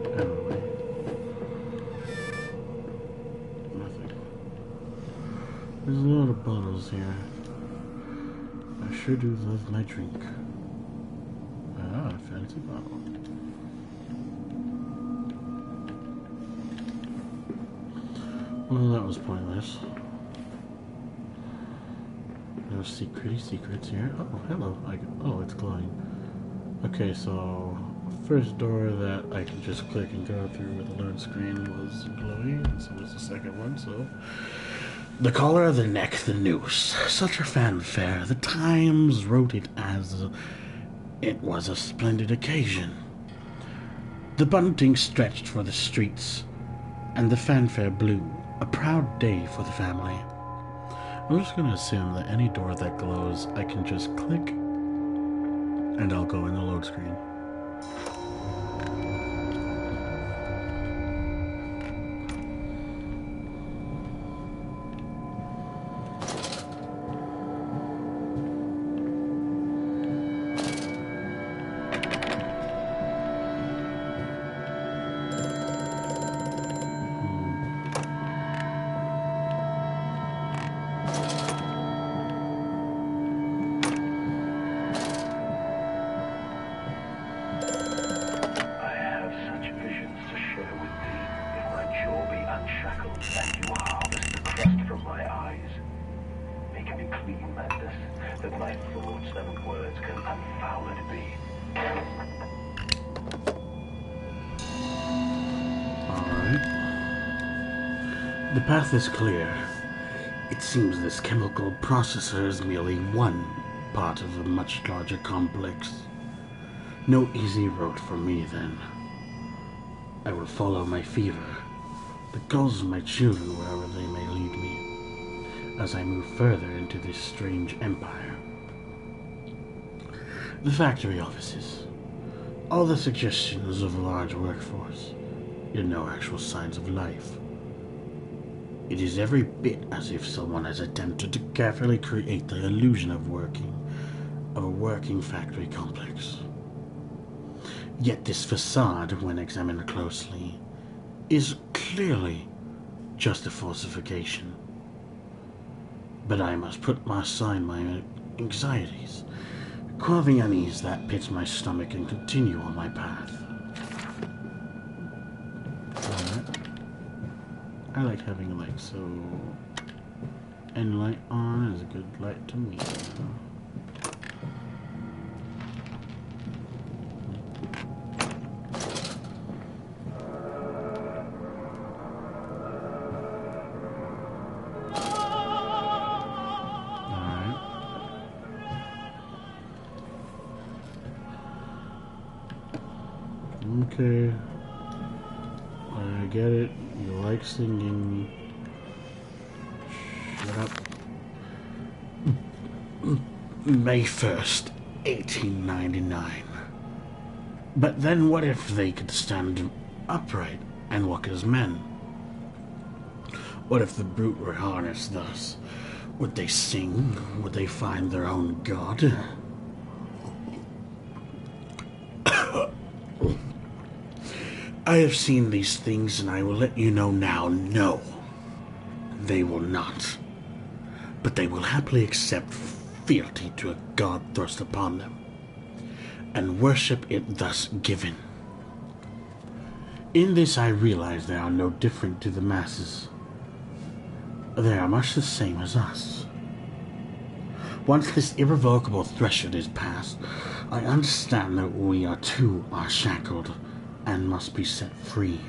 Probably. Nothing. There's a lot of bottles here. I sure do love my drink. Ah, a fancy bottle. Well, that was pointless. no secrets here. Oh, hello. Oh, it's glowing. Okay, so first door that I can just click and go through with the load screen was glowing, and so was the second one, so... The collar, the neck, the noose. Such a fanfare. The Times wrote it as it was a splendid occasion. The bunting stretched for the streets, and the fanfare blew. A proud day for the family. I'm just going to assume that any door that glows, I can just click, and I'll go in the load screen. The path is clear. It seems this chemical processor is merely one part of a much larger complex. No easy road for me, then. I will follow my fever, the calls of my children wherever they may lead me, as I move further into this strange empire. The factory offices. All the suggestions of a large workforce, yet no actual signs of life. It is every bit as if someone has attempted to carefully create the illusion of a working factory complex. Yet this facade, when examined closely, is clearly just a falsification. But I must put aside my anxieties, quell the unease that pits my stomach, and continue on my path. I like having light, so end light on is a good light to me. Okay, I get it. You like singing. Shut up. May 1st, 1899. But then what if they could stand upright and walk as men? What if the brute were harnessed thus? Would they sing? Would they find their own god? I have seen these things, and I will let you know now, no, they will not. But they will happily accept fealty to a god thrust upon them, and worship it thus given. In this I realize they are no different to the masses. They are much the same as us. Once this irrevocable threshold is passed, I understand that we are shackled and must be set free.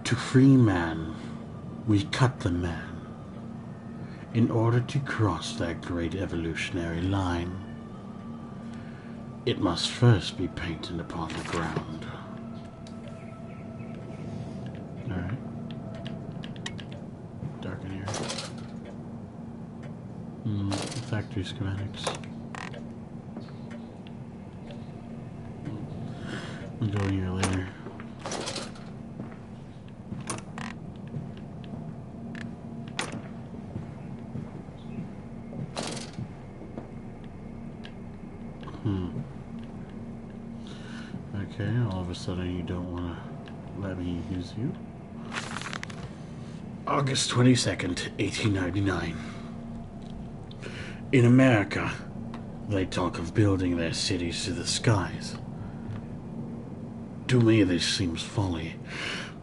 To free man, we cut the man. In order to cross that great evolutionary line, it must first be painted upon the ground. Alright. Dark in here. Factory schematics. I'll go here later. Okay, all of a sudden you don't want to let me use you. August 22nd, 1899. In America, they talk of building their cities to the skies. To me this seems folly,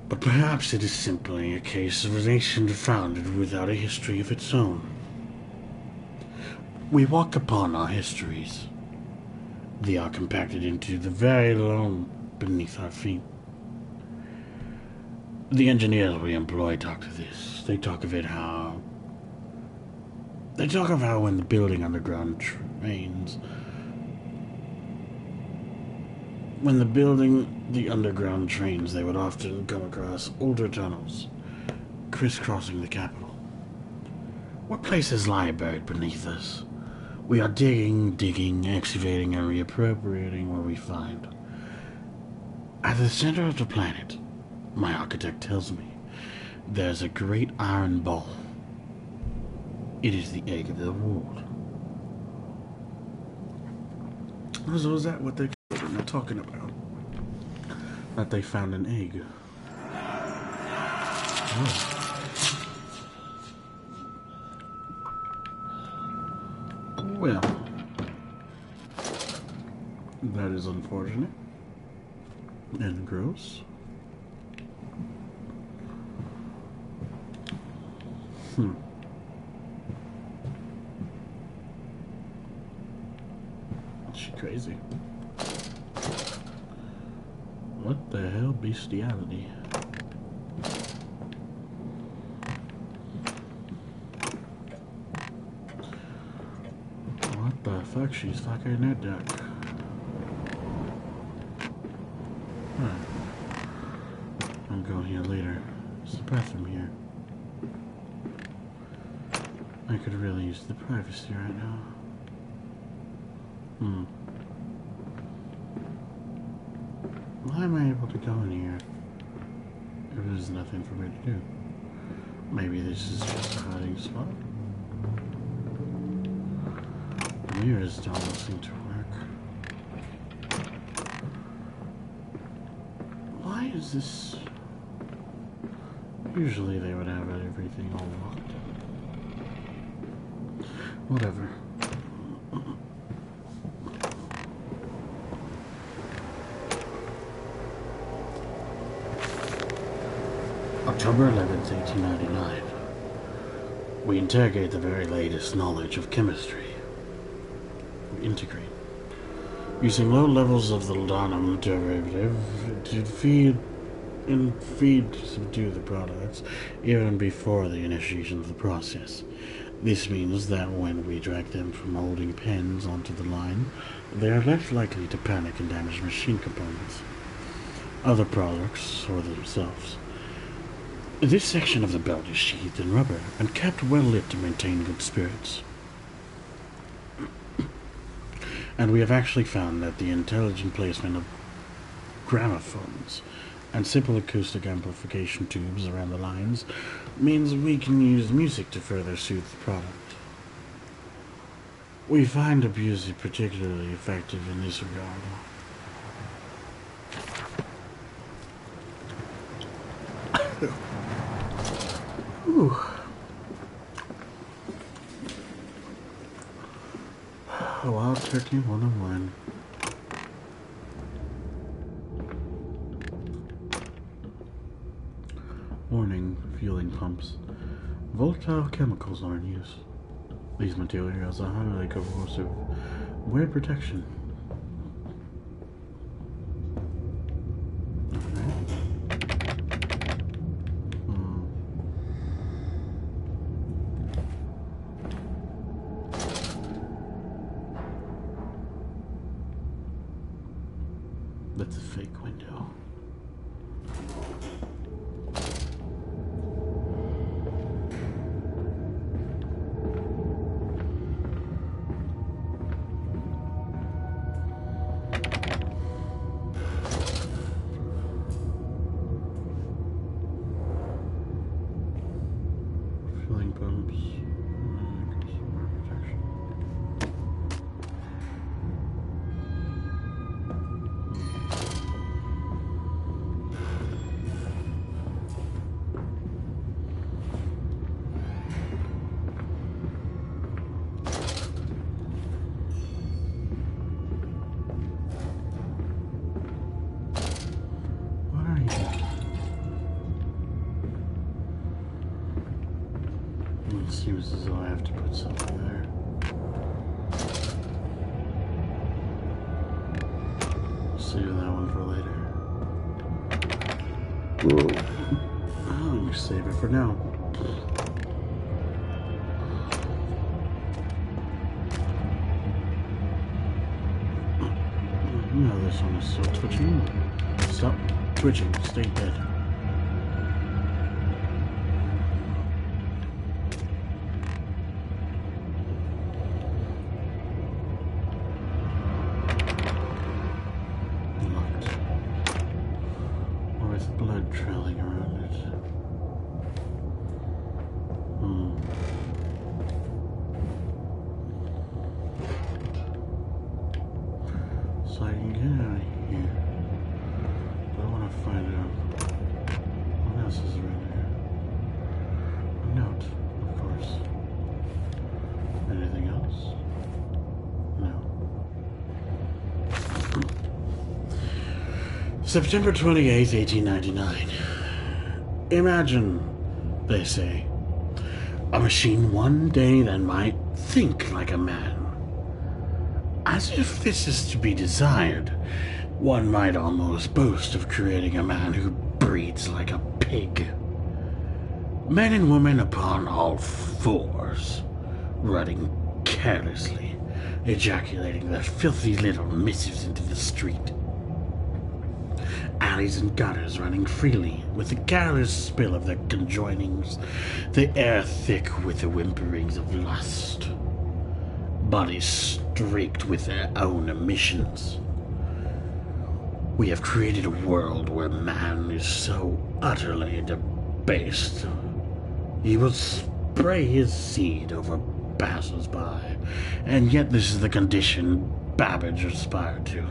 but perhaps it is simply a case of a nation founded without a history of its own. We walk upon our histories. They are compacted into the very loam beneath our feet. The engineers we employ talk to this. They talk of how when the building underground trains, they would often come across older tunnels, crisscrossing the capital. What places lie buried beneath us? We are digging, excavating, and reappropriating what we find. At the center of the planet, my architect tells me, there's a great iron ball. It is the egg of the world. So is that what they're talking about? That they found an egg. Oh. Well, that is unfortunate and gross. She's crazy. What the hell, bestiality? What the fuck? She's fucking that duck. I'll go here later. There's a bathroom here. I could really use the privacy right now. Why am I able to go in here if there's nothing for me to do? Maybe this is just a hiding spot? The mirrors don't seem to work. Why is this? Usually they would have everything all locked. Whatever. October 11th, 1899. We interrogate the very latest knowledge of chemistry. We integrate. Using low levels of the laudanum derivative to subdue the products even before the initiation of the process. This means that when we drag them from holding pens onto the line, they are less likely to panic and damage machine components, other products, or themselves. This section of the belt is sheathed in rubber and kept well lit to maintain good spirits. And we have actually found that the intelligent placement of gramophones and simple acoustic amplification tubes around the lines means we can use music to further soothe the product. We find music particularly effective in this regard. Ooh. A wild turkey 101. Warning, fueling pumps. Volatile chemicals are in use. These materials are highly corrosive. Wear protection. That's a fake window. Filling pumps. Protection. What are you doing? It seems as though I have to put something there. Oh, you save it for now. No, this one is still twitching. Stop twitching. Stay dead. Locked. With blood trailing around it. So I can get out of here. But I want to find out what else is around here. A note, of course. Anything else? No. September 28th, 1899. Imagine, they say, a machine one day that might think like a man. As if this is to be desired, one might almost boast of creating a man who breathes like a pig. Men and women upon all fours, running carelessly, ejaculating their filthy little missives into the street. Alleys and gutters running freely, with the careless spill of their conjoinings, the air thick with the whimperings of lust. Bodies streaked with their own emissions. We have created a world where man is so utterly debased, he will spray his seed over passers-by, and yet this is the condition Babbage aspired to.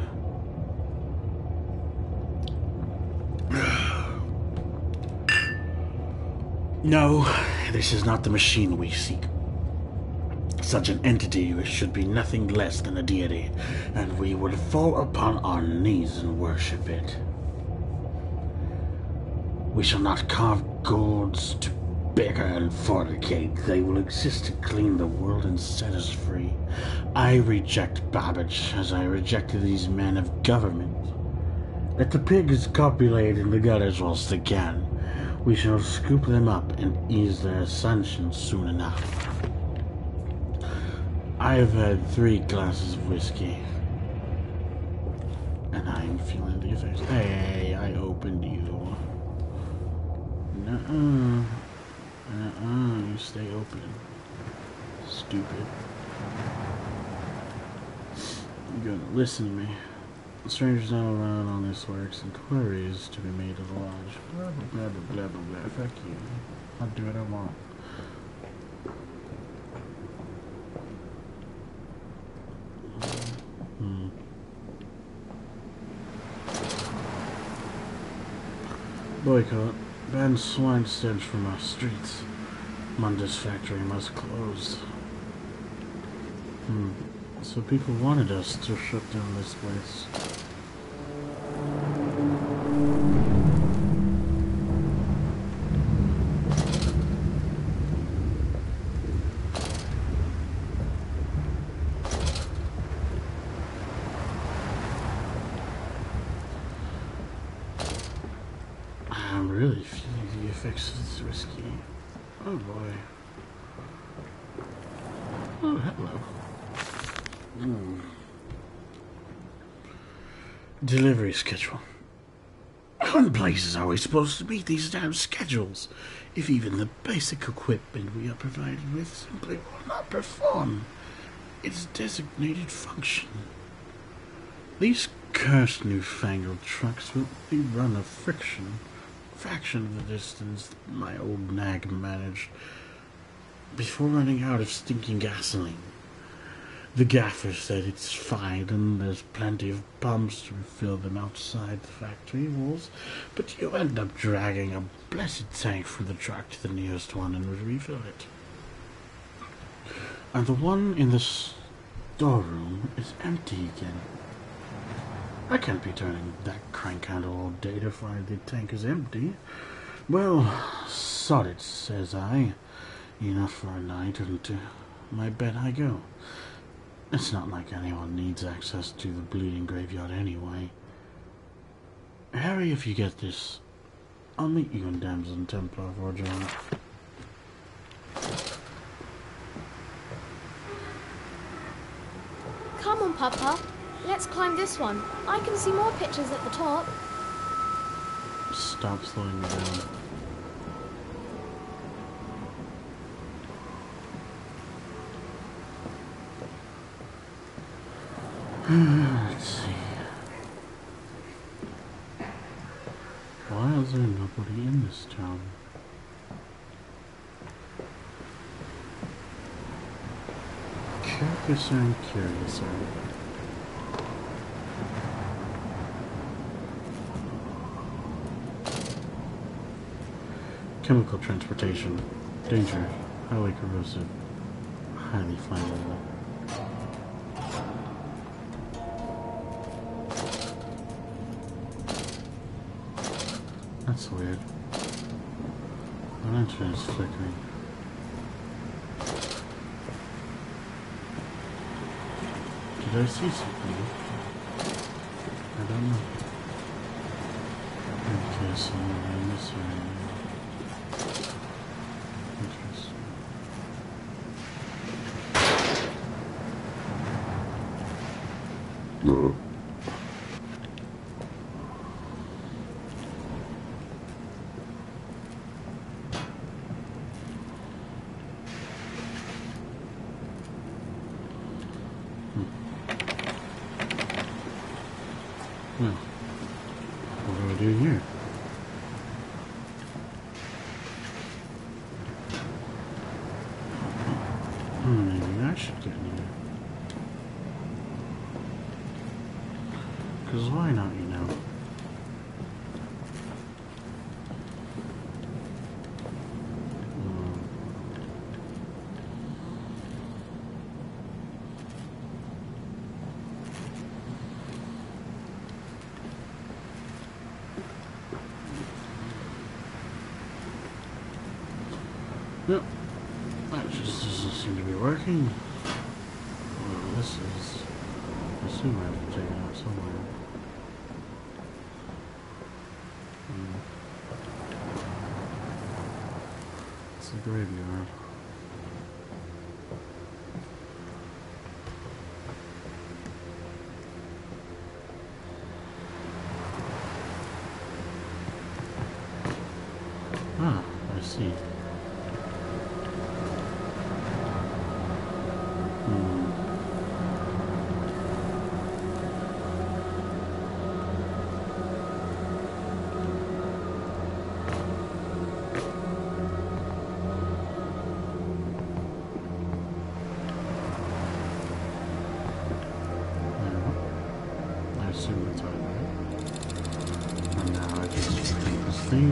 No, this is not the machine we seek. Such an entity should be nothing less than a deity, and we would fall upon our knees and worship it. We shall not carve gourds to beggar and fornicate. They will exist to clean the world and set us free. I reject Babbage as I rejected these men of government. Let the pigs copulate in the gutters whilst they can. We shall scoop them up and ease their ascension soon enough. I have had 3 glasses of whiskey, and I am feeling the effects. Hey, I opened you. Nuh-uh. You stay open. Stupid. You're gonna listen to me. Strangers not allowed on this works, inquiries to be made of the lodge. Blah, blah, blah, blah, blah, blah, blah. Fuck you. I'll do what I want. Boycott. Ban swine stench from our streets. Mundus factory must close. So people wanted us to shut down this place. I'm really feeling the effects of this whiskey. Oh boy. Oh, hello. Delivery schedule. How in places are we supposed to meet these damn schedules if even the basic equipment we are provided with simply will not perform its designated function? These cursed newfangled trucks will only run a fraction of the distance my old nag managed before running out of stinking gasoline. The gaffer said it's fine and there's plenty of pumps to refill them outside the factory walls, but you end up dragging a blessed tank from the truck to the nearest one and refill it. And the one in the storeroom is empty again. I can't be turning that crank handle all day to find the tank is empty. Well, sod it, says I. Enough for a night, and to my bed I go. It's not like anyone needs access to the bleeding graveyard anyway. Harry, if you get this, I'll meet you in Damson Templar for a job. Come on, Papa. Let's climb this one. I can see more pictures at the top. Stop slowing me down. Let's see. Why is there nobody in this town? Curiouser and curiouser. Chemical transportation. Danger. Highly corrosive. Highly flammable. That's weird. The lantern is flickering. Did I see something? I don't know. Okay, so I'm this way. Interesting. No. Well, what do I do here? Maybe I should get in here. Because why not, you know? Yep, that just doesn't seem to be working. Well, this is... I assume I have to take it out somewhere. It's a graveyard. Ah, I see. I assume it's alright. And now I just take this thing.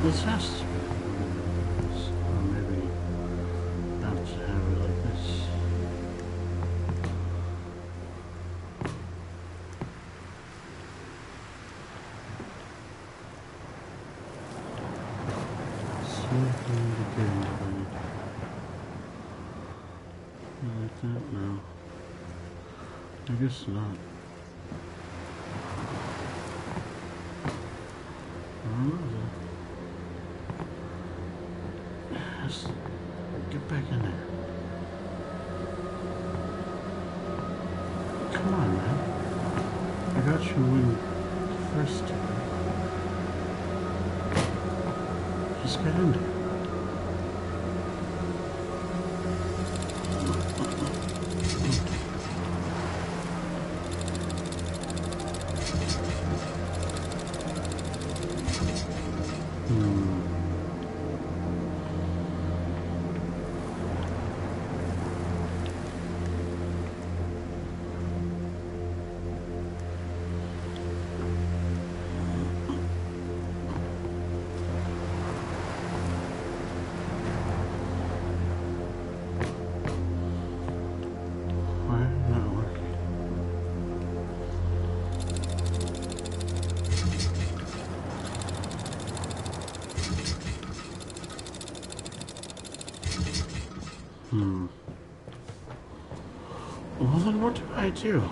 This has to be this. Or maybe I should have it like this. Something to get into. Like that? No. I guess not. I don't know though. Just get back in there. Come on, man. I got you when the first time. Just get in there. Well, then what do I do?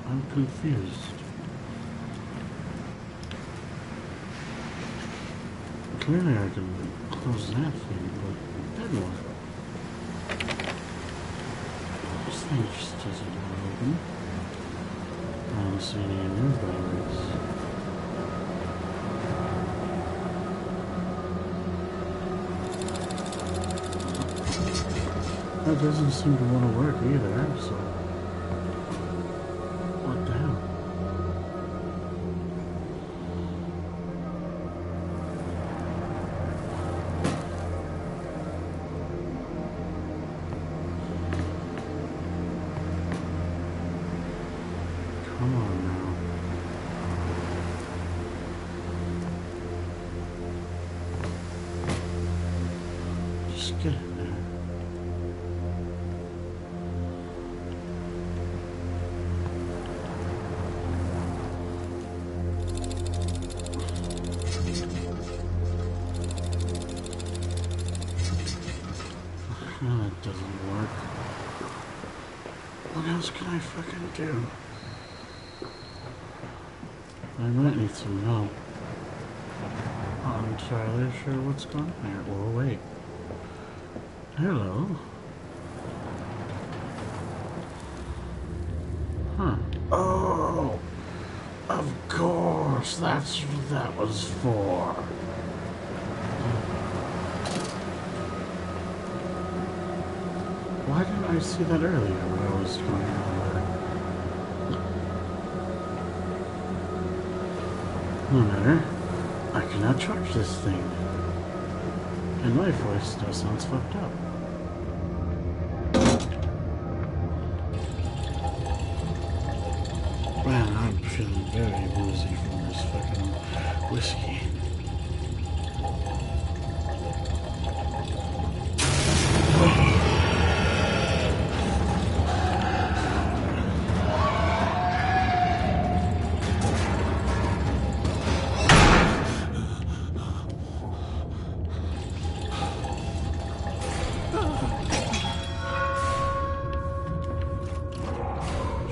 I'm confused. Clearly I can close that thing, but then what? This thing just doesn't want to open. I don't see any new buttons. That doesn't seem to want to work either, so... What the hell? Come on now. Just get in there. That doesn't work. What else can I fucking do? I might need some help. I'm not entirely sure what's going on here. Well, wait. Hello. Huh. Oh! Of course! That's what that was for. Why didn't I see that earlier when I was going on there? No matter. I cannot charge this thing. And my voice still sounds fucked up. Man, I'm feeling very woozy from this fucking whiskey.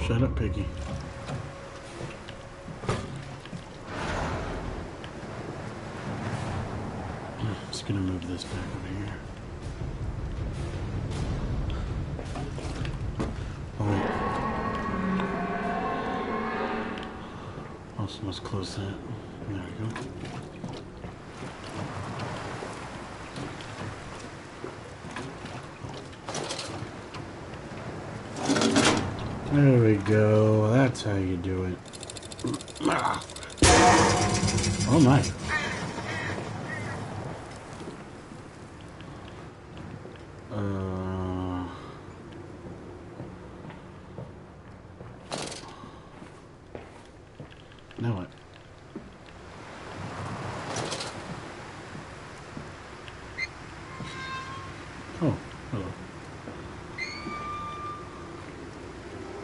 Shut up, Piggy. I'm just gonna move this back over here. Oh wait. Also must close that. There we go. There we go. That's how you do it. Oh my. Now what? Oh, hello.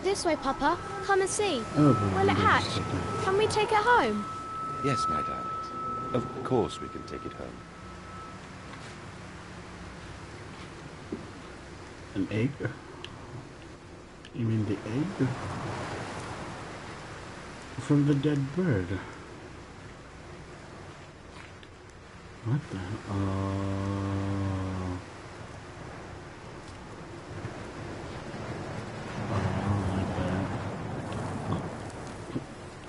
This way, Papa. Come and see. Oh, Will it hatch? Can we take it home? Yes, my darlings. Of course we can take it home. An egg? You mean the egg? From the dead bird. What the? I don't like that.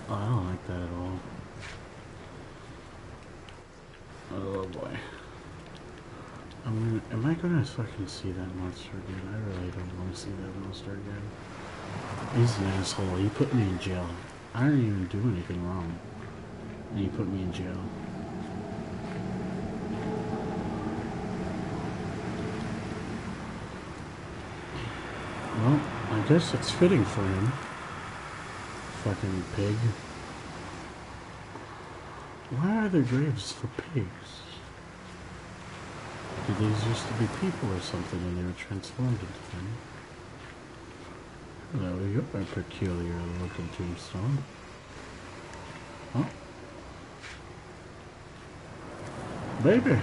I don't like that at all. Oh boy. Am I gonna fucking see that monster again? I really don't want to see that monster again. He's an asshole. He put me in jail. I didn't even do anything wrong. And he put me in jail. Well, I guess it's fitting for him. Fucking pig. Why are there graves for pigs? Did these used to be people or something and they were transformed into them? Hello, you're a peculiar looking tombstone. Oh. Baby.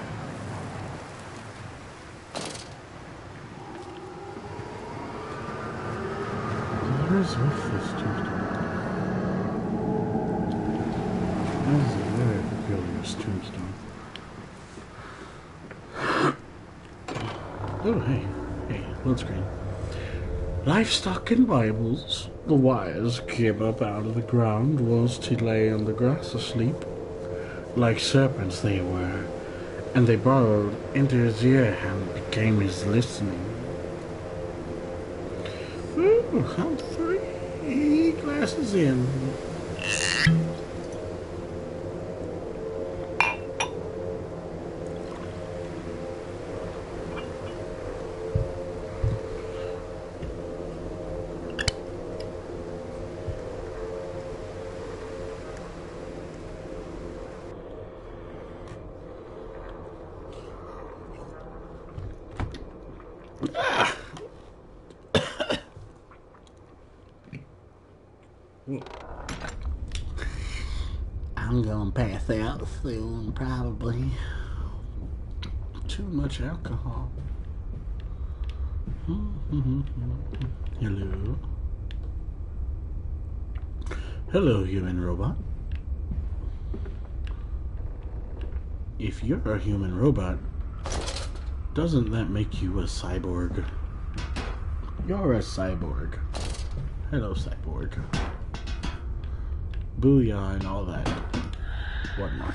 his tombstone. Oh, hey. Hey, load screen. Livestock and Bibles. The wires came up out of the ground whilst he lay on the grass asleep. Like serpents they were, and they burrowed into his ear and became his listening. Ooh, I'm 3 glasses in. I'm gonna pass out soon, probably. Too much alcohol. Hello. Hello, human robot. If you're a human robot, doesn't that make you a cyborg? You're a cyborg. Hello, cyborg. Booyah and all that whatnot.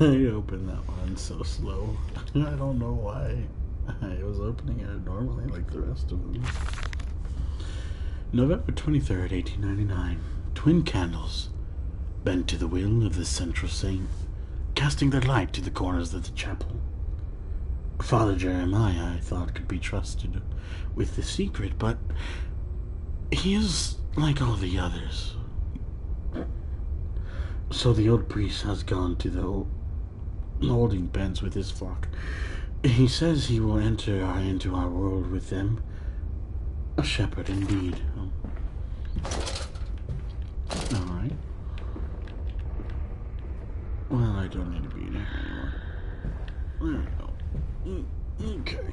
I opened that one so slow. I don't know why. I was opening it normally like the rest of them. November 23rd, 1899. Twin candles bent to the will of the central saint, casting their light to the corners of the chapel. Father Jeremiah, I thought, could be trusted with the secret, but he is like all the others. So the old priest has gone to the holding pens with his flock. He says he will enter into our world with them. A shepherd indeed. Alright. Well, I don't need to be there anymore. There we go. Okay.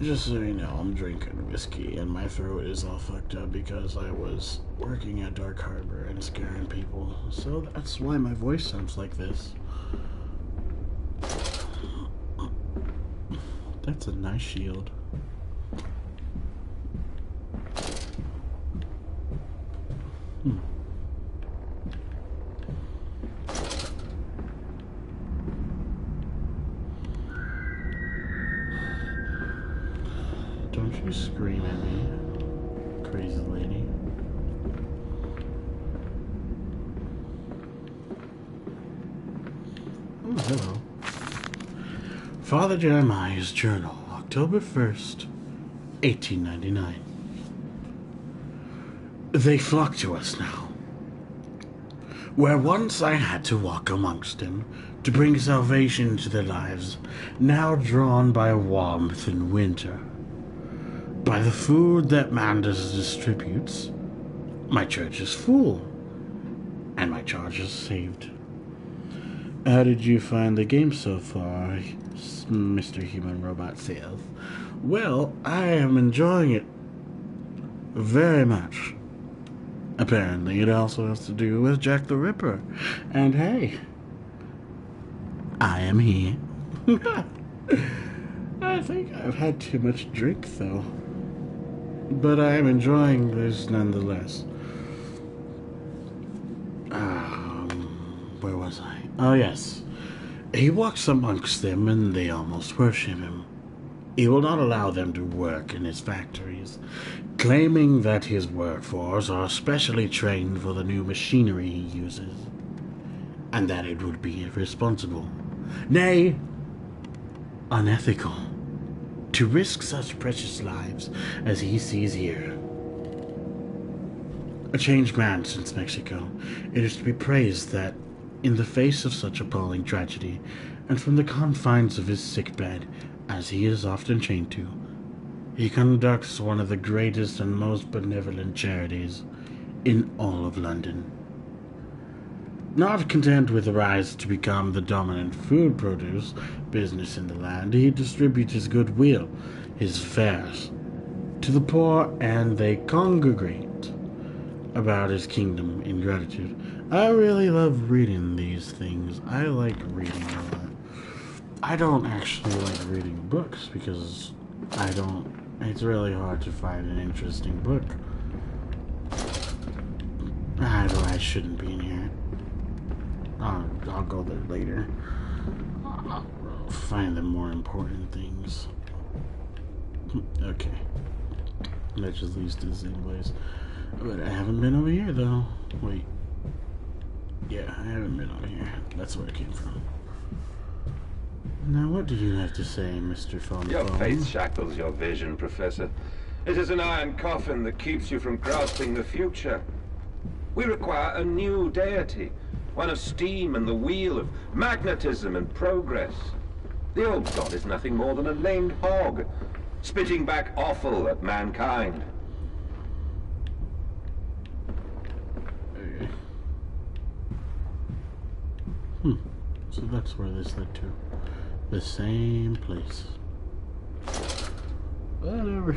Just so you know, I'm drinking whiskey and my throat is all fucked up because I was working at Dark Harbor and scaring people. So that's why my voice sounds like this. That's a nice shield. Don't you scream at me, crazy lady. Oh, hello. Father Jeremiah's Journal, October 1st, 1899. They flock to us now. Where once I had to walk amongst them to bring salvation to their lives, now drawn by warmth and winter, by the food that Mandus distributes, my church is full, and my charge is saved. How did you find the game so far? Mr. Human Robot says. Well, I am enjoying it very much. Apparently, it also has to do with Jack the Ripper. And hey, I am here. I think I've had too much drink, though. But I am enjoying this nonetheless. Where was I? Oh, yes. He walks amongst them and they almost worship him. He will not allow them to work in his factories, claiming that his workforce are specially trained for the new machinery he uses, and that it would be irresponsible, nay, unethical, to risk such precious lives as he sees here. A changed man since Mexico. It is to be praised that, in the face of such appalling tragedy, and from the confines of his sickbed, as he is often chained to, he conducts one of the greatest and most benevolent charities in all of London. Not content with the rise to become the dominant food produce business in the land, he distributes his goodwill, his fares, to the poor, and they congregate about his kingdom in gratitude. I really love reading these things. I like reading a lot. I don't actually like reading books because it's really hard to find an interesting book. I shouldn't be in here. I'll go there later. I'll find the more important things. Okay. That just leads to the same place. But I haven't been over here, though. Wait. Yeah, I haven't been over here. That's where it came from. Now, what do you have to say, Mr. Phone? Your faith shackles your vision, Professor. It is an iron coffin that keeps you from grasping the future. We require a new deity, one of steam and the wheel, of magnetism and progress. The old god is nothing more than a lamed hog, spitting back offal at mankind. Okay. So that's where this led to. The same place. Whatever.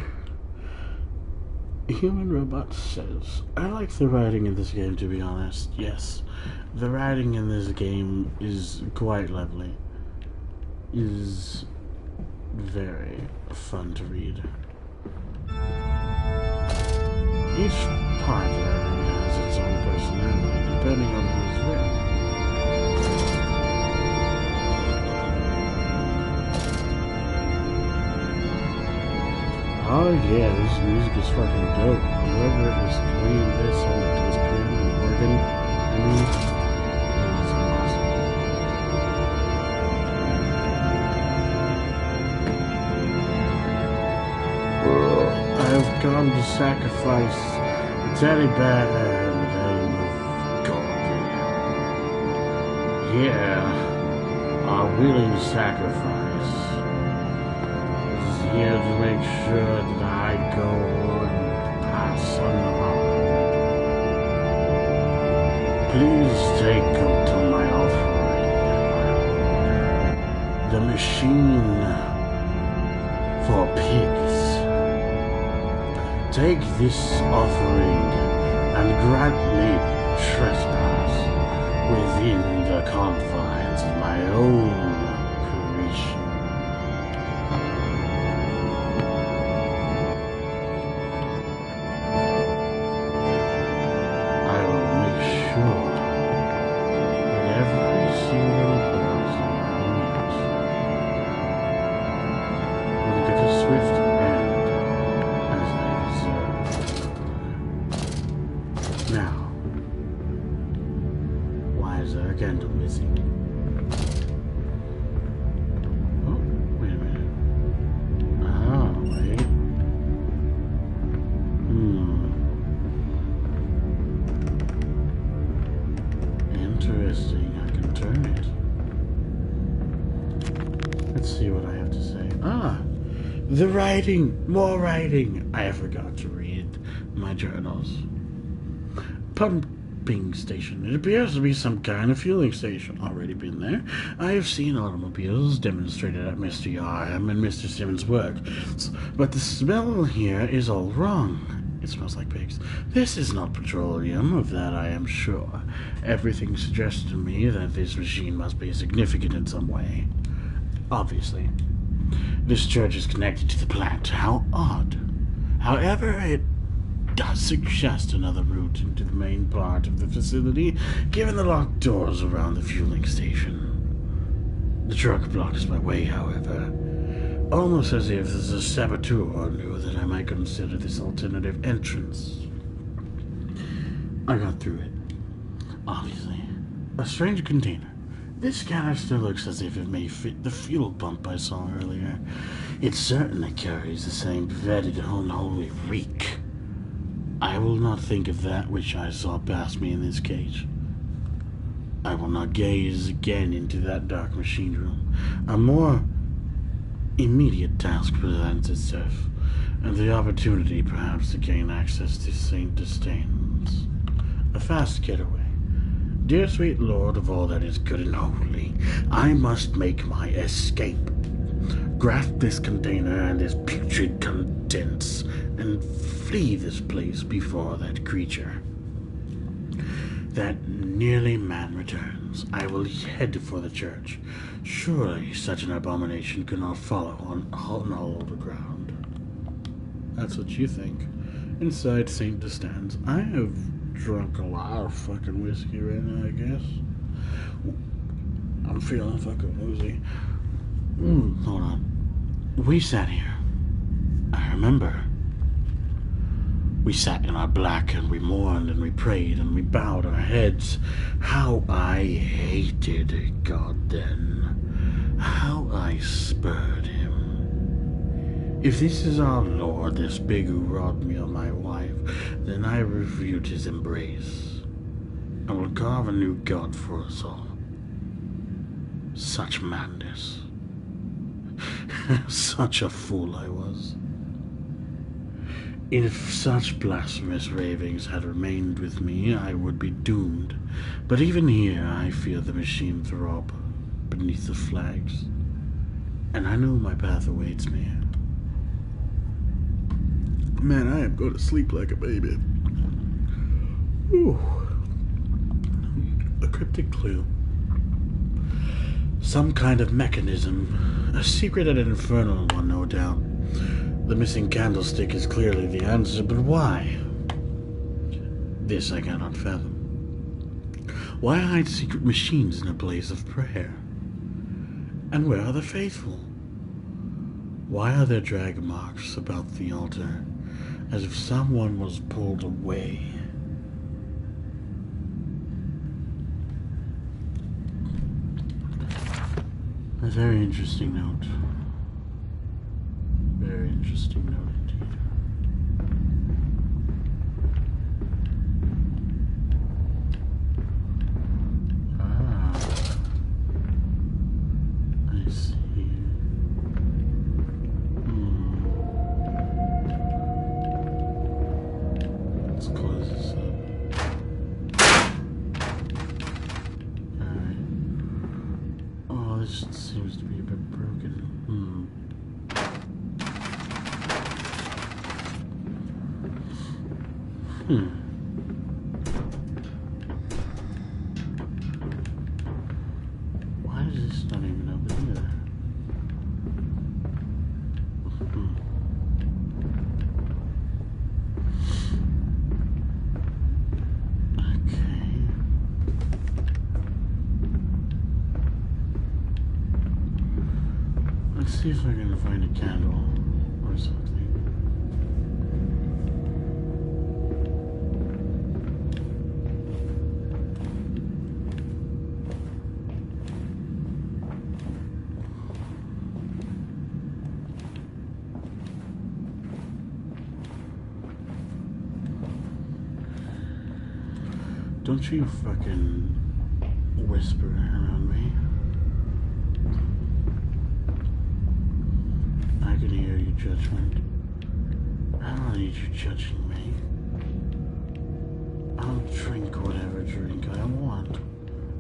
Human Robot says, I like the writing in this game, to be honest. Yes, the writing in this game is quite lovely. Is very fun to read. Each part of the writing has its own personality, depending on who's written. Oh yeah, this music is fucking dope. Whoever is playing this on the piano and organ, is awesome. I've come to sacrifice the teddy bear in the name of God. Yeah, our willing sacrifice here to make sure that I go and pass unharmed. Please take them to my offering. The machine for pigs. Take this offering and grant me trespass within the confines of my own creation. The writing! More writing! I forgot to read my journals. Pumping station. It appears to be some kind of fueling station. Already been there. I have seen automobiles demonstrated at Mr. Yarham and Mr. Simmons' work. But the smell here is all wrong. It smells like pigs. This is not petroleum, of that I am sure. Everything suggests to me that this machine must be significant in some way. Obviously. This church is connected to the plant. How odd. However, it does suggest another route into the main part of the facility, given the locked doors around the fueling station. The truck blocks my way, however. Almost as if the saboteur knew that I might consider this alternative entrance. I got through it. Obviously. A strange container. This canister looks as if it may fit the fuel pump I saw earlier. It certainly carries the same vetted, unholy reek. I will not think of that which I saw pass me in this cage. I will not gaze again into that dark machine room. A more immediate task presents itself, and the opportunity perhaps to gain access to St. Disdain's. A fast getaway. Dear sweet Lord of all that is good and holy, I must make my escape. Grasp this container and this putrid contents, and flee this place before that creature. That nearly man returns. I will head for the church. Surely such an abomination could not follow on hallowed ground. That's what you think. Inside St. Destan's, I have drunk a lot of fucking whiskey right now, I guess. I'm feeling fucking woozy. Hold on. We sat here. I remember. We sat in our black and we mourned and we prayed and we bowed our heads. How I hated God then. How I spurred him. If this is our Lord, this big who robbed me of my wife, then I refute his embrace. I will carve a new God for us all. Such madness. Such a fool I was. If such blasphemous ravings had remained with me, I would be doomed. But even here, I feel the machine throb beneath the flags, and I know my path awaits me. Man, I am going to sleep like a baby. Ooh. A cryptic clue. Some kind of mechanism. A secret and infernal one, no doubt. The missing candlestick is clearly the answer, but why? This I cannot fathom. Why hide secret machines in a place of prayer? And where are the faithful? Why are there drag marks about the altar, as if someone was pulled away? A very interesting note. Very interesting note indeed. I see. Let's close this up. Alright. Oh, this seems to be a bit broken. Why is this not even open either? Okay. Let's see if I can find a candle or something. Don't you fucking whisper around me. I can hear your judgment. I don't need you judging me. I'll drink whatever drink I want,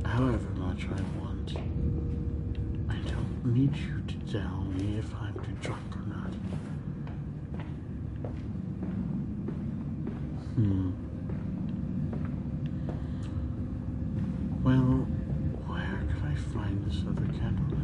however much I want. I don't need you to tell me if I'm too drunk or not. Well, where could I find this other candle then?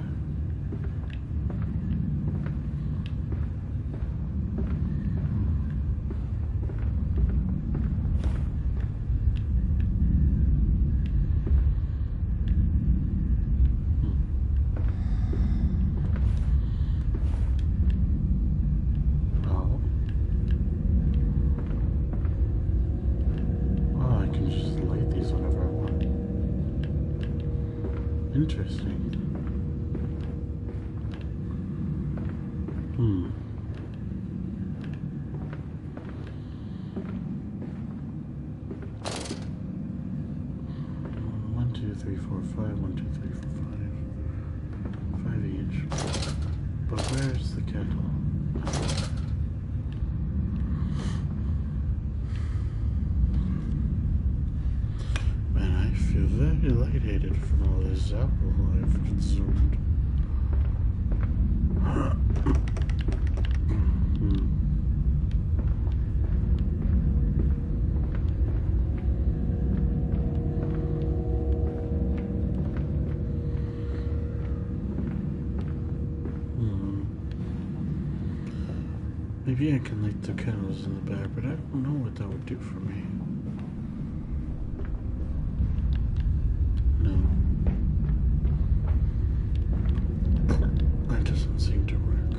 Interesting. One, two, three, four, five. 1, 2, 3, 4, 5. 5 each. But where's the kettle? Man, I feel very dehydrated from all this alcohol I've consumed. Maybe I can light the candles in the back, but I don't know what that would do for me. No. That doesn't seem to work.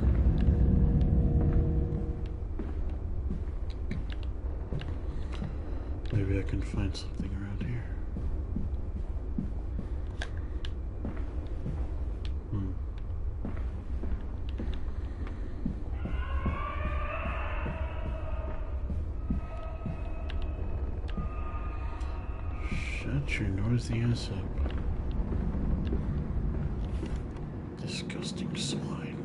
Maybe I can find something around here. Shut your noisy ass up. Disgusting swine.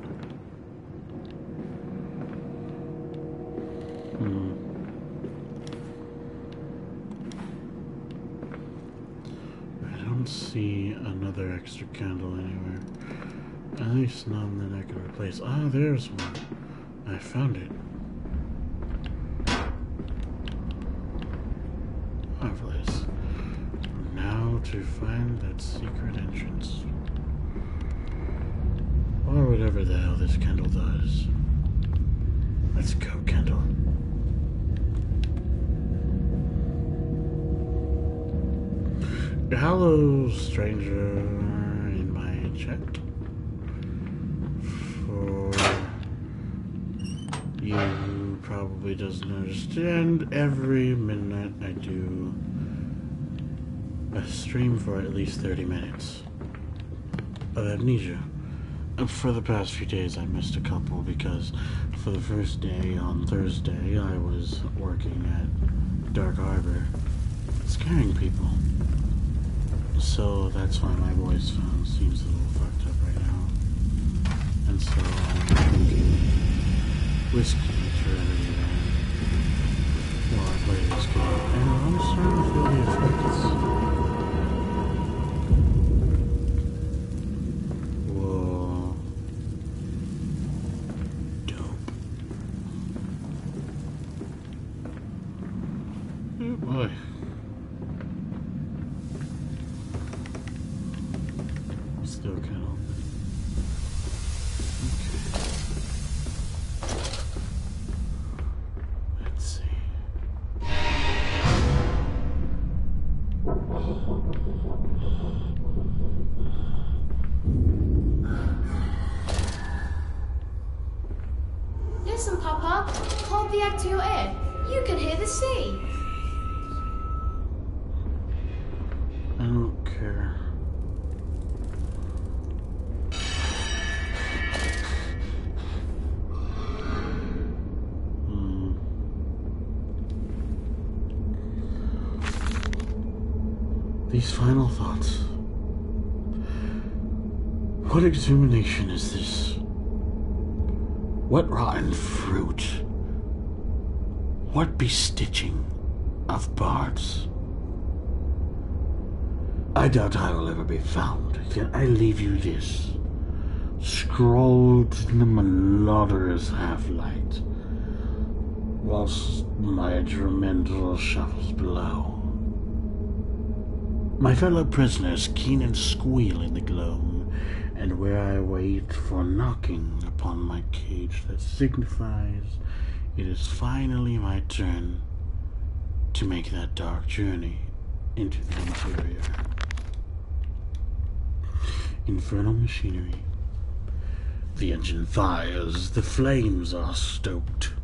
I don't see another extra candle anywhere. At least none that I can replace. Ah, there's one. I found it. Marvelous. Now to find that secret entrance. Or whatever the hell this candle does. Let's go, candle. Hello, stranger in my chat. For you who probably doesn't understand, every minute I do a stream for at least 30 minutes of Amnesia. For the past few days I missed a couple because for the first day on Thursday I was working at Dark Harbor scaring people. So that's why my voice seems a little fucked up right now. And so I'm drinking whiskey to remedy that while I play this game. And I'm starting to feel the effects. Whoa. Dope. Oh boy. Still kind of open. Okay. Let's see. Listen, Papa. Hold the egg to your ear. You can hear the sea. I don't care. These final thoughts. What examination is this? What rotten fruit? What bestitching of bards? I doubt I will ever be found, yet I leave you this, scrawled in the malodorous half-light, whilst my detrimental shuffles below. My fellow prisoners keen and squeal in the gloam, and where I wait for knocking upon my cage that signifies it is finally my turn to make that dark journey into the interior. Infernal machinery. The engine fires, the flames are stoked.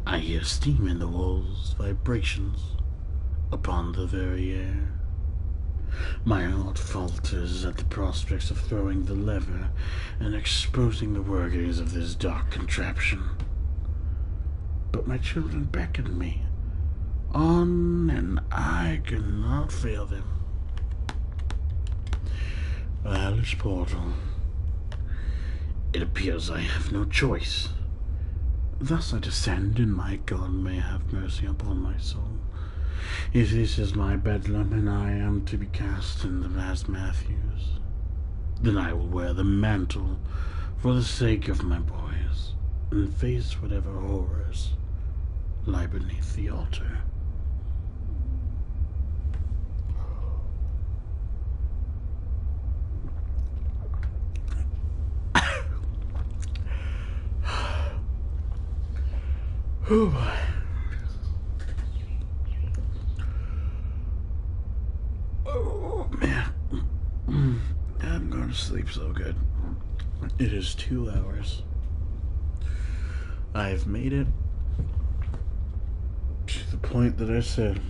I hear steam in the walls, vibrations upon the very air. My heart falters at the prospects of throwing the lever and exposing the workings of this dark contraption. But my children beckon me on, and I cannot fail them. Alice Portal. It appears I have no choice. Thus I descend, and my God may have mercy upon my soul. If this is my bedlam and I am to be cast in the Mass Matthews, then I will wear the mantle for the sake of my boys and face whatever horrors lie beneath the altar. Oh boy. Oh man. I'm going to sleep so good. It is 2 hours. I've made it to the point that I said.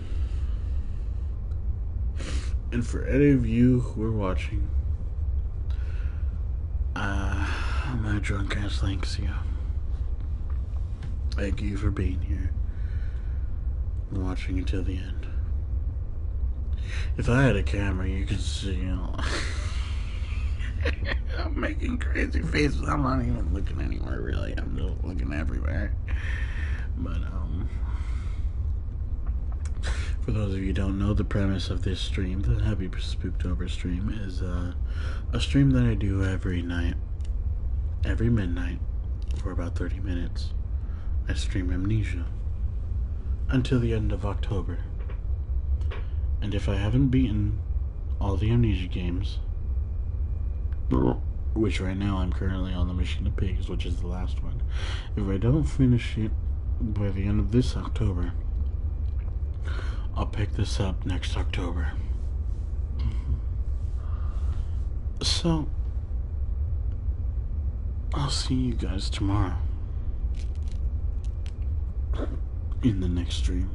And for any of you who are watching, my drunk ass thanks you. Thank you for being here and watching until the end. If I had a camera, you could see, you know, I'm making crazy faces. I'm not even looking anywhere, really. I'm just looking everywhere. But, for those of you who don't know, the premise of this stream, the Happy Spooktober stream, is a stream that I do every night, every midnight, for about 30 minutes. I stream Amnesia until the end of October. And if I haven't beaten all the Amnesia games, which right now I'm currently on the Machine of Pigs, which is the last one, if I don't finish it by the end of this October, I'll pick this up next October. So, I'll see you guys tomorrow in the next stream.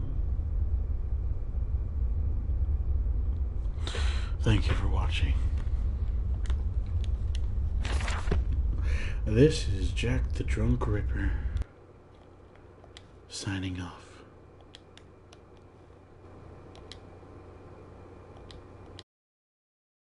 Thank you for watching. This is Jack the Drunk Ripper signing off.